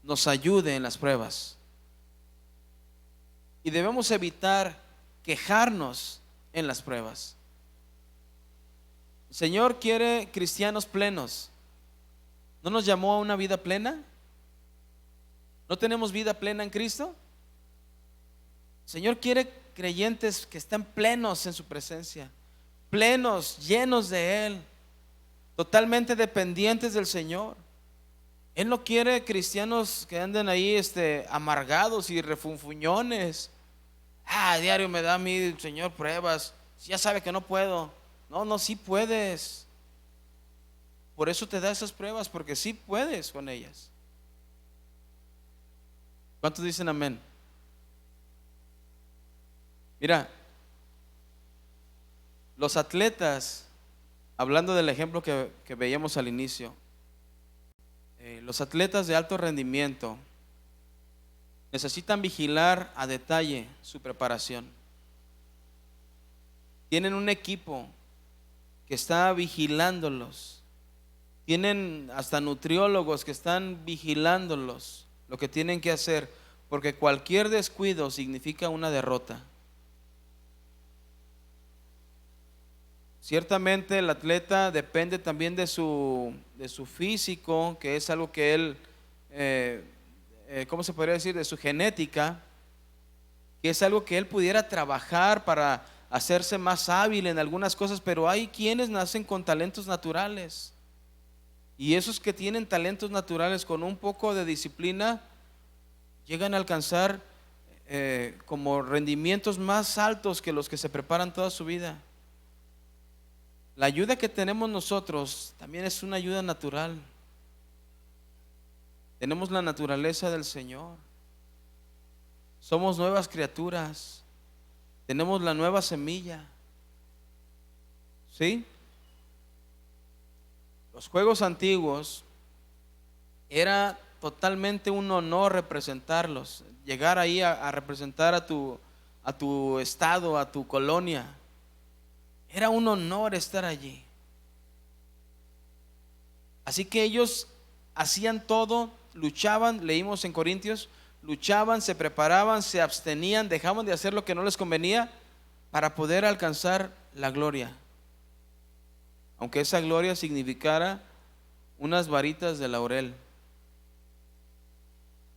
D: nos ayude en las pruebas. Y debemos evitar quejarnos en las pruebas. El Señor quiere cristianos plenos. ¿No nos llamó a una vida plena? ¿No tenemos vida plena en Cristo? El Señor quiere creyentes que estén plenos en su presencia, plenos, llenos de Él, totalmente dependientes del Señor. Él no quiere cristianos que anden ahí amargados y refunfuñones. A diario me da a mí, Señor, pruebas. Ya sabe que no puedo. No, sí puedes. Por eso te da esas pruebas, porque sí puedes con ellas. ¿Cuántos dicen amén? Mira, los atletas, hablando del ejemplo que veíamos al inicio, los atletas de alto rendimiento necesitan vigilar a detalle su preparación. Tienen un equipo que está vigilándolos. Tienen hasta nutriólogos que están vigilándolos, lo que tienen que hacer, porque cualquier descuido significa una derrota. Ciertamente el atleta depende también de su físico, que es algo que él, ¿cómo se podría decir? De su genética, que es algo que él pudiera trabajar para hacerse más hábil en algunas cosas, pero hay quienes nacen con talentos naturales. Y esos que tienen talentos naturales con un poco de disciplina llegan a alcanzar como rendimientos más altos que los que se preparan toda su vida. La ayuda que tenemos nosotros también es una ayuda natural. Tenemos la naturaleza del Señor. Somos nuevas criaturas. Tenemos la nueva semilla. ¿Sí? Los juegos antiguos era totalmente un honor representarlos, llegar ahí a representar a tu estado, a tu colonia. Era un honor estar allí. Así que ellos hacían todo, luchaban, leímos en Corintios, luchaban, se preparaban, se abstenían, dejaban de hacer lo que no les convenía para poder alcanzar la gloria. Aunque esa gloria significara unas varitas de laurel,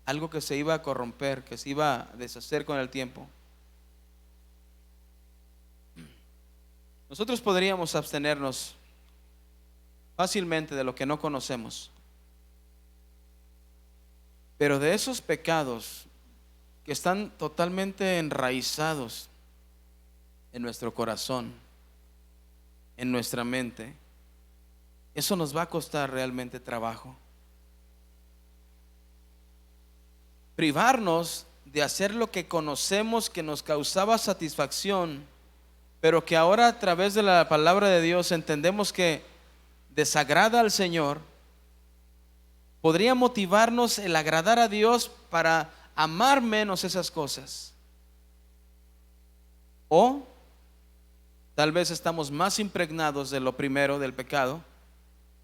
D: algo que se iba a corromper, que se iba a deshacer con el tiempo. Nosotros podríamos abstenernos fácilmente de lo que no conocemos, pero de esos pecados que están totalmente enraizados en nuestro corazón, en nuestra mente, eso nos va a costar realmente trabajo. Privarnos de hacer lo que conocemos que nos causaba satisfacción, pero que ahora a través de la palabra de Dios entendemos que desagrada al Señor, podría motivarnos el agradar a Dios para amar menos esas cosas. O tal vez estamos más impregnados de lo primero, del pecado,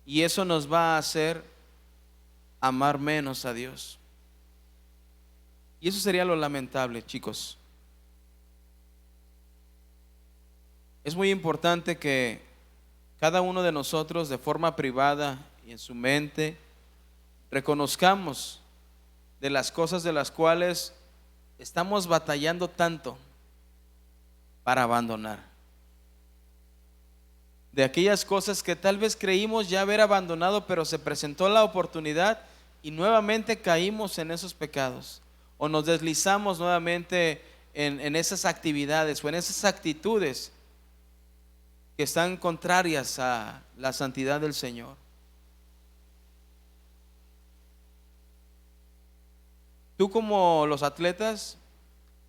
D: y eso nos va a hacer amar menos a Dios. Y eso sería lo lamentable, chicos. Es muy importante que cada uno de nosotros, de forma privada y en su mente, reconozcamos de las cosas de las cuales estamos batallando tanto para abandonar. De aquellas cosas que tal vez creímos ya haber abandonado, pero se presentó la oportunidad y nuevamente caímos en esos pecados, o nos deslizamos nuevamente en esas actividades o en esas actitudes que están contrarias a la santidad del Señor. Tú, como los atletas,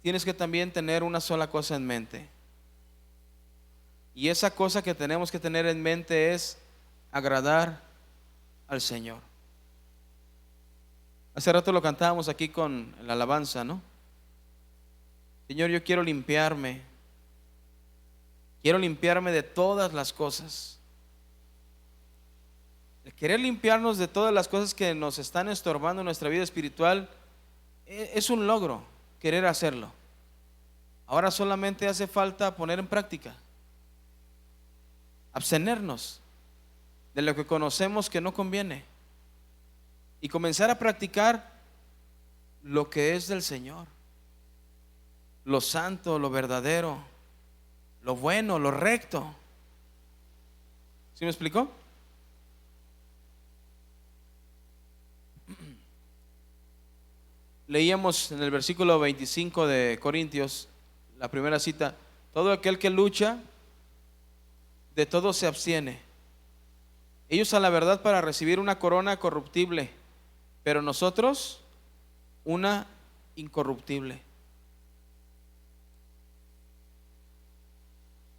D: tienes que también tener una sola cosa en mente. Y esa cosa que tenemos que tener en mente es agradar al Señor. Hace rato lo cantábamos aquí con la alabanza, ¿no? Señor, yo quiero limpiarme de todas las cosas. El querer limpiarnos de todas las cosas que nos están estorbando en nuestra vida espiritual es un logro, querer hacerlo. Ahora solamente hace falta poner en práctica, abstenernos de lo que conocemos que no conviene y comenzar a practicar lo que es del Señor, lo santo, lo verdadero, lo bueno, lo recto. ¿Sí me explicó? Leíamos en el versículo 25 de Corintios, la primera cita: todo aquel que lucha, de todo se abstiene. Ellos a la verdad para recibir una corona corruptible, pero nosotros una incorruptible.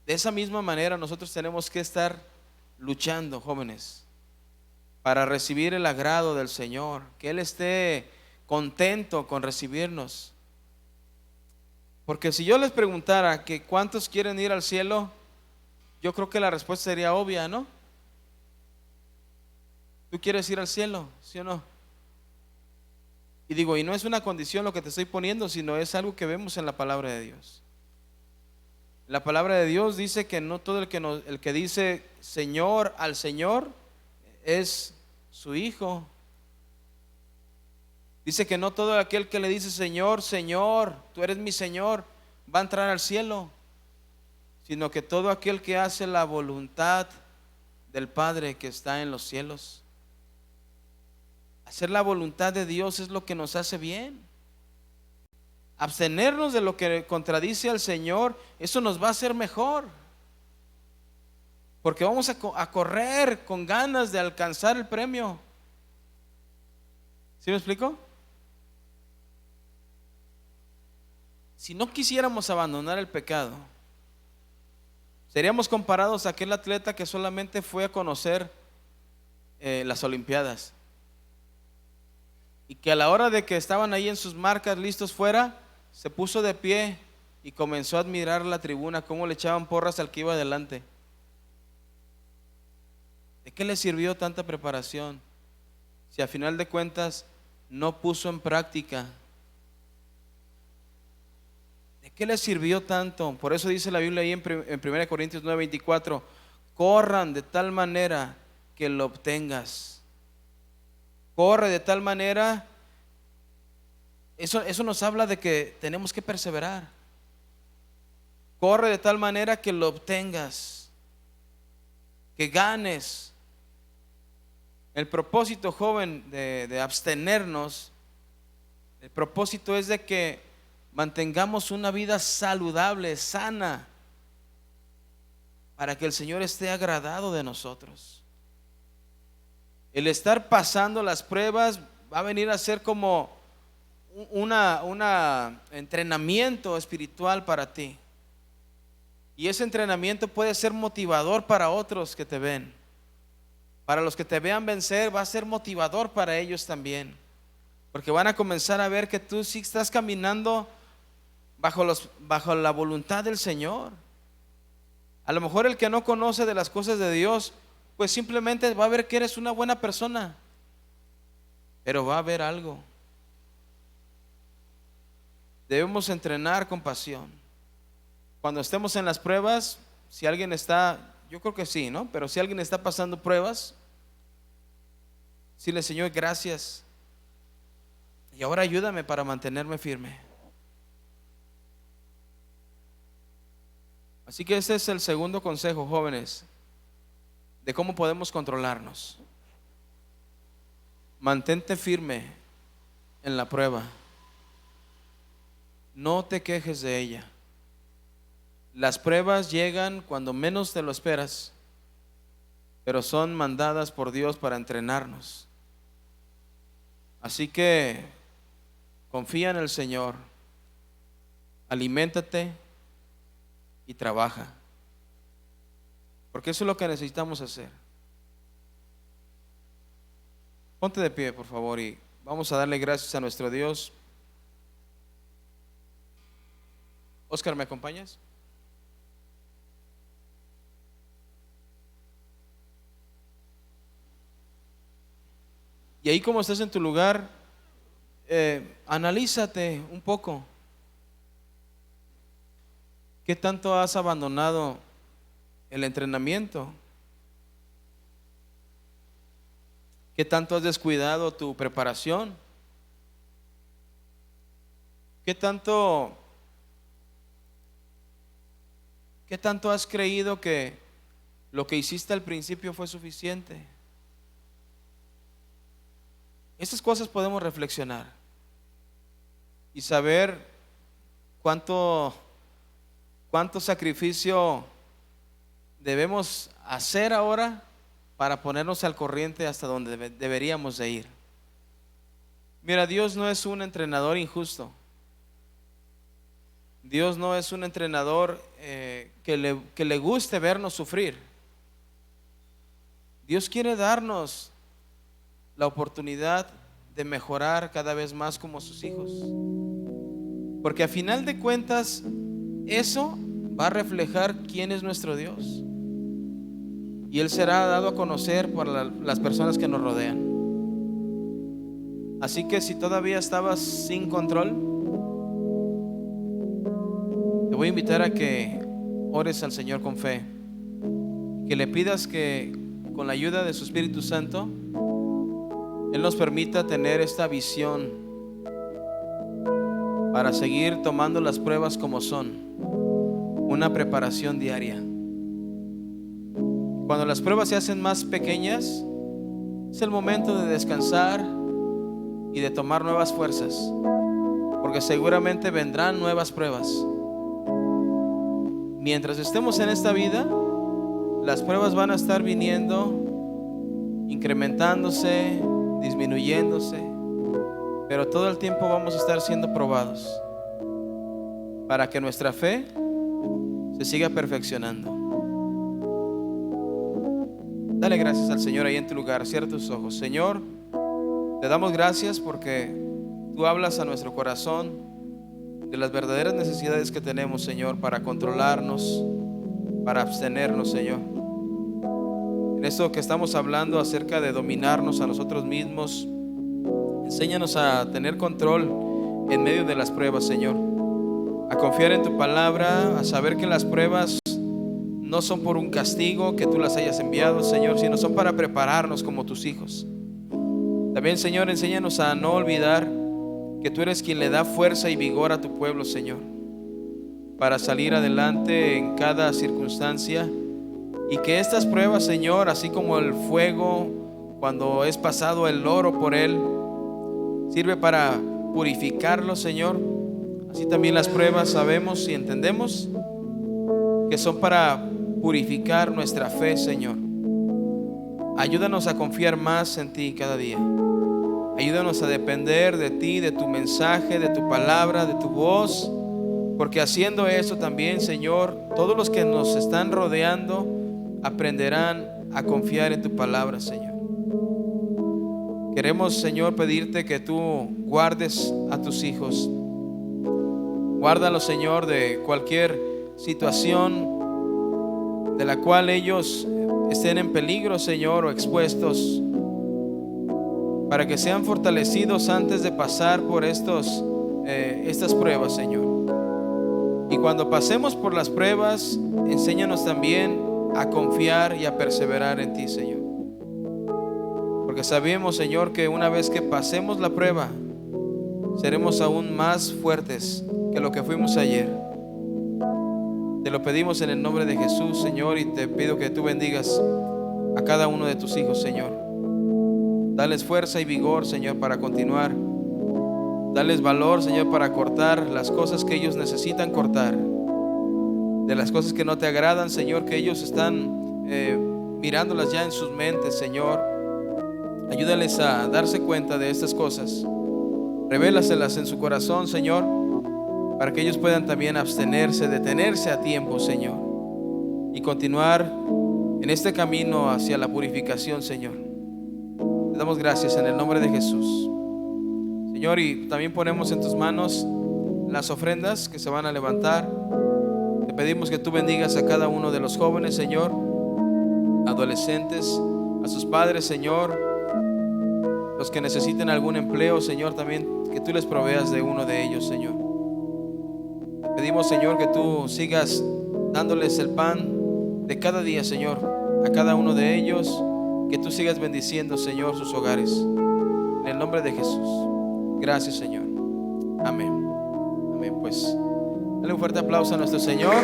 D: De esa misma manera nosotros tenemos que estar luchando, jóvenes, para recibir el agrado del Señor, que Él esté contento con recibirnos. Porque si yo les preguntara que cuántos quieren ir al cielo, yo creo que la respuesta sería obvia, ¿no? ¿Tú quieres ir al cielo, sí o no? Y digo, y no es una condición lo que te estoy poniendo, sino es algo que vemos en la palabra de Dios. La palabra de Dios dice que no todo el que dice Señor al Señor es su hijo. Dice que no todo aquel que le dice Señor, Señor, tú eres mi Señor, va a entrar al cielo, sino que todo aquel que hace la voluntad del Padre que está en los cielos. Hacer la voluntad de Dios es lo que nos hace bien. Abstenernos de lo que contradice al Señor, eso nos va a hacer mejor, porque vamos a correr con ganas de alcanzar el premio. ¿Sí me explico? Si no quisiéramos abandonar el pecado, seríamos comparados a aquel atleta que solamente fue a conocer las Olimpiadas. y que a la hora de que estaban ahí en sus marcas listos fuera, se puso de pie y comenzó a admirar la tribuna, cómo le echaban porras al que iba adelante. ¿De qué le sirvió tanta preparación si a final de cuentas no puso en práctica? ¿De qué le sirvió tanto? Por eso dice la Biblia ahí en 1 Corintios 9:24, corran de tal manera que lo obtengas. Corre de tal manera, eso nos habla de que tenemos que perseverar. Corre de tal manera que lo obtengas, que ganes. El propósito, joven, de abstenernos, el propósito es de que mantengamos una vida saludable, sana, para que el Señor esté agradado de nosotros. El estar pasando las pruebas va a venir a ser como un entrenamiento espiritual para ti. Y ese entrenamiento puede ser motivador para otros que te ven. Para los que te vean vencer, va a ser motivador para ellos también. Porque van a comenzar a ver que tú sí estás caminando bajo la voluntad del Señor. A lo mejor el que no conoce de las cosas de Dios, pues simplemente va a ver que eres una buena persona. Pero va a haber algo. Debemos entrenar con pasión. Cuando estemos en las pruebas, si alguien está, yo creo que sí, ¿no? Pero si alguien está pasando pruebas, dile: Señor, gracias. Y ahora ayúdame para mantenerme firme. Así que ese es el segundo consejo, jóvenes, de cómo podemos controlarnos. Mantente firme en la prueba. No te quejes de ella. Las pruebas llegan cuando menos te lo esperas, pero son mandadas por Dios para entrenarnos. Así que confía en el Señor, aliméntate y trabaja, porque eso es lo que necesitamos hacer. Ponte de pie, por favor, y vamos a darle gracias a nuestro Dios. Oscar, ¿me acompañas? Y ahí, como estás en tu lugar, analízate un poco. ¿Qué tanto has abandonado el entrenamiento? ¿Qué tanto has descuidado tu preparación? ¿Qué tanto has creído que lo que hiciste al principio fue suficiente? Estas cosas podemos reflexionar y saber cuánto sacrificio debemos hacer ahora para ponernos al corriente hasta donde deberíamos de ir. Mira, Dios no es un entrenador injusto. Dios no es un entrenador que le guste vernos sufrir. Dios quiere darnos la oportunidad de mejorar cada vez más como sus hijos, porque a final de cuentas eso va a reflejar quién es nuestro Dios, y Él será dado a conocer por las personas que nos rodean. Así que si todavía estabas sin control, te voy a invitar a que ores al Señor con fe, que le pidas que con la ayuda de su Espíritu Santo Él nos permita tener esta visión para seguir tomando las pruebas como son, una preparación diaria. Cuando las pruebas se hacen más pequeñas, es el momento de descansar y de tomar nuevas fuerzas, porque seguramente vendrán nuevas pruebas. Mientras estemos en esta vida, las pruebas van a estar viniendo, incrementándose, disminuyéndose, pero todo el tiempo vamos a estar siendo probados para que nuestra fe se siga perfeccionando. Dale gracias al Señor ahí en tu lugar. Cierra tus ojos. Señor, Te damos gracias porque tú hablas a nuestro corazón de las verdaderas necesidades que tenemos, Señor, para controlarnos, para abstenernos, Señor. En esto que estamos hablando acerca de dominarnos a nosotros mismos, enséñanos a tener control en medio de las pruebas, Señor. A confiar en tu palabra, a saber que las pruebas no son por un castigo que tú las hayas enviado, Señor, sino son para prepararnos como tus hijos. También, Señor, enséñanos a no olvidar que tú eres quien le da fuerza y vigor a tu pueblo, Señor, para salir adelante en cada circunstancia. Y que estas pruebas, Señor, así como el fuego cuando es pasado el oro por él, sirve para purificarlo, Señor. Así también las pruebas sabemos y entendemos que son para purificar nuestra fe, Señor. Ayúdanos a confiar más en ti cada día. Ayúdanos a depender de ti, de tu mensaje, de tu palabra, de tu voz. Porque haciendo eso también, Señor, todos los que nos están rodeando aprenderán a confiar en tu palabra, Señor. Queremos, Señor, pedirte que tú guardes a tus hijos. Guárdalos, Señor, de cualquier situación de la cual ellos estén en peligro, Señor, o expuestos, para que sean fortalecidos antes de pasar por estas pruebas, Señor. Y cuando pasemos por las pruebas, enséñanos también a confiar y a perseverar en ti, Señor. Porque sabemos, Señor, que una vez que pasemos la prueba, seremos aún más fuertes que lo que fuimos ayer. Te lo pedimos en el nombre de Jesús, Señor, y te pido que tú bendigas a cada uno de tus hijos, Señor. Dales fuerza y vigor, Señor, para continuar. Dales valor, Señor, para cortar las cosas que ellos necesitan cortar. De las cosas que no te agradan, Señor, que ellos están mirándolas ya en sus mentes, Señor. Ayúdales a darse cuenta de estas cosas. Revélaselas en su corazón, Señor, para que ellos puedan también abstenerse, detenerse a tiempo, Señor, y continuar en este camino hacia la purificación, Señor. Te damos gracias en el nombre de Jesús, Señor, y también ponemos en tus manos las ofrendas que se van a levantar. Te pedimos que tú bendigas a cada uno de los jóvenes, Señor, adolescentes, a sus padres, Señor, los que necesiten algún empleo, Señor, también que tú les proveas de uno de ellos, Señor. Te pedimos, Señor, que tú sigas dándoles el pan de cada día, Señor, a cada uno de ellos, que tú sigas bendiciendo, Señor, sus hogares. En el nombre de Jesús. Gracias, Señor. Amén. Amén. Pues dale un fuerte aplauso a nuestro Señor.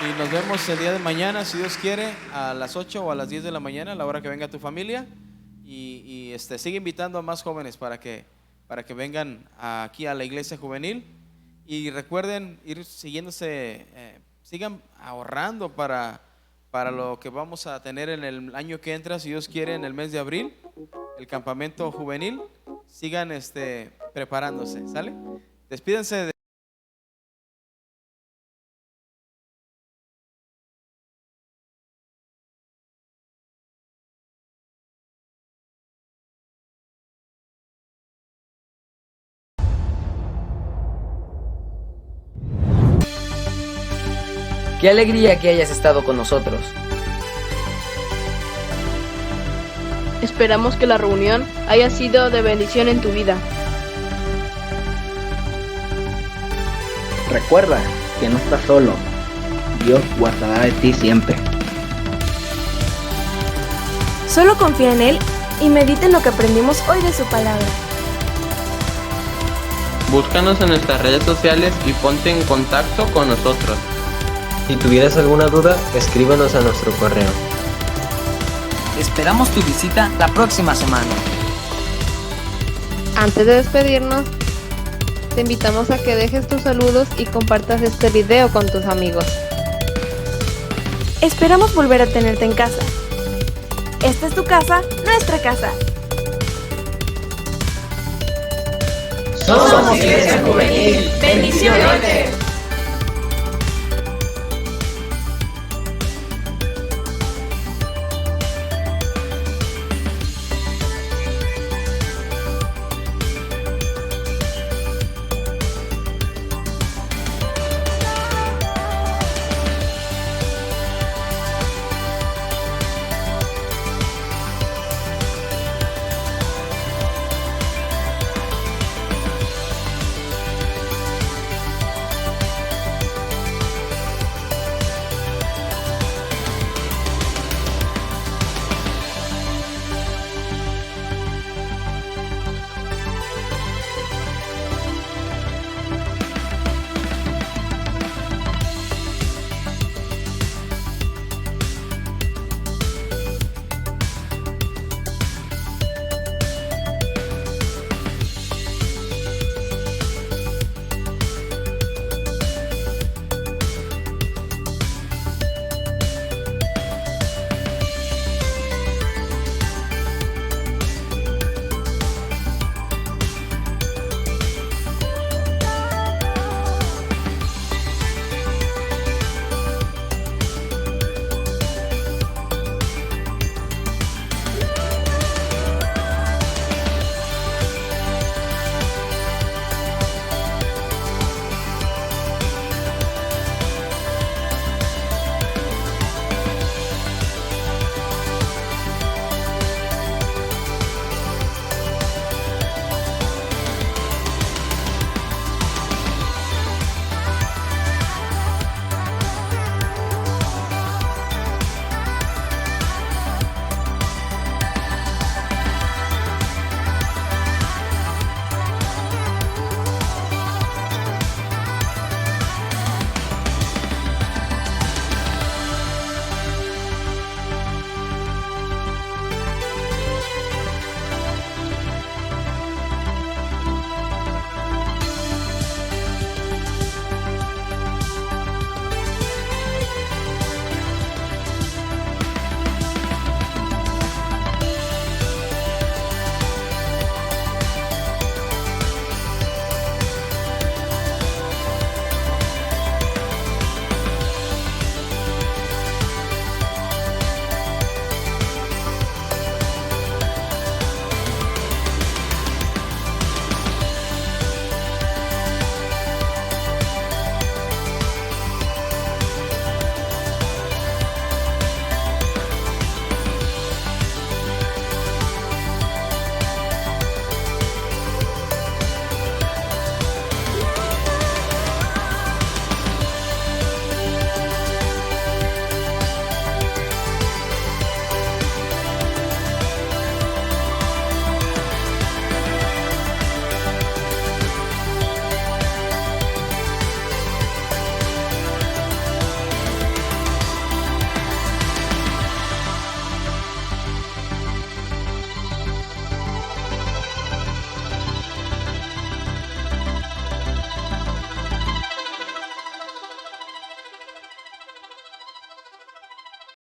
D: Y nos vemos el día de mañana, si Dios quiere, a las 8 o a las 10 de la mañana, a la hora que venga tu familia. Y sigue invitando a más jóvenes para que vengan aquí a la iglesia juvenil. Y recuerden ir siguiéndose, sigan ahorrando para lo que vamos a tener en el año que entra, si Dios quiere, en el mes de abril, el campamento juvenil. Sigan preparándose, ¿sale? Despídense de
E: Qué alegría que hayas estado con nosotros.
F: Esperamos que la reunión haya sido de bendición en tu vida.
G: Recuerda que no estás solo. Dios guardará de ti siempre.
A: Solo confía en Él y medita en lo que aprendimos hoy de su palabra.
H: Búscanos en nuestras redes sociales y ponte en contacto con nosotros.
I: Si tuvieras alguna duda, escríbenos a nuestro correo.
E: Esperamos tu visita la próxima semana.
F: Antes de despedirnos, te invitamos a que dejes tus saludos y compartas este video con tus amigos.
A: Esperamos volver a tenerte en casa. Esta es tu casa, nuestra casa.
B: Somos Iglesia Juvenil. Bendiciones.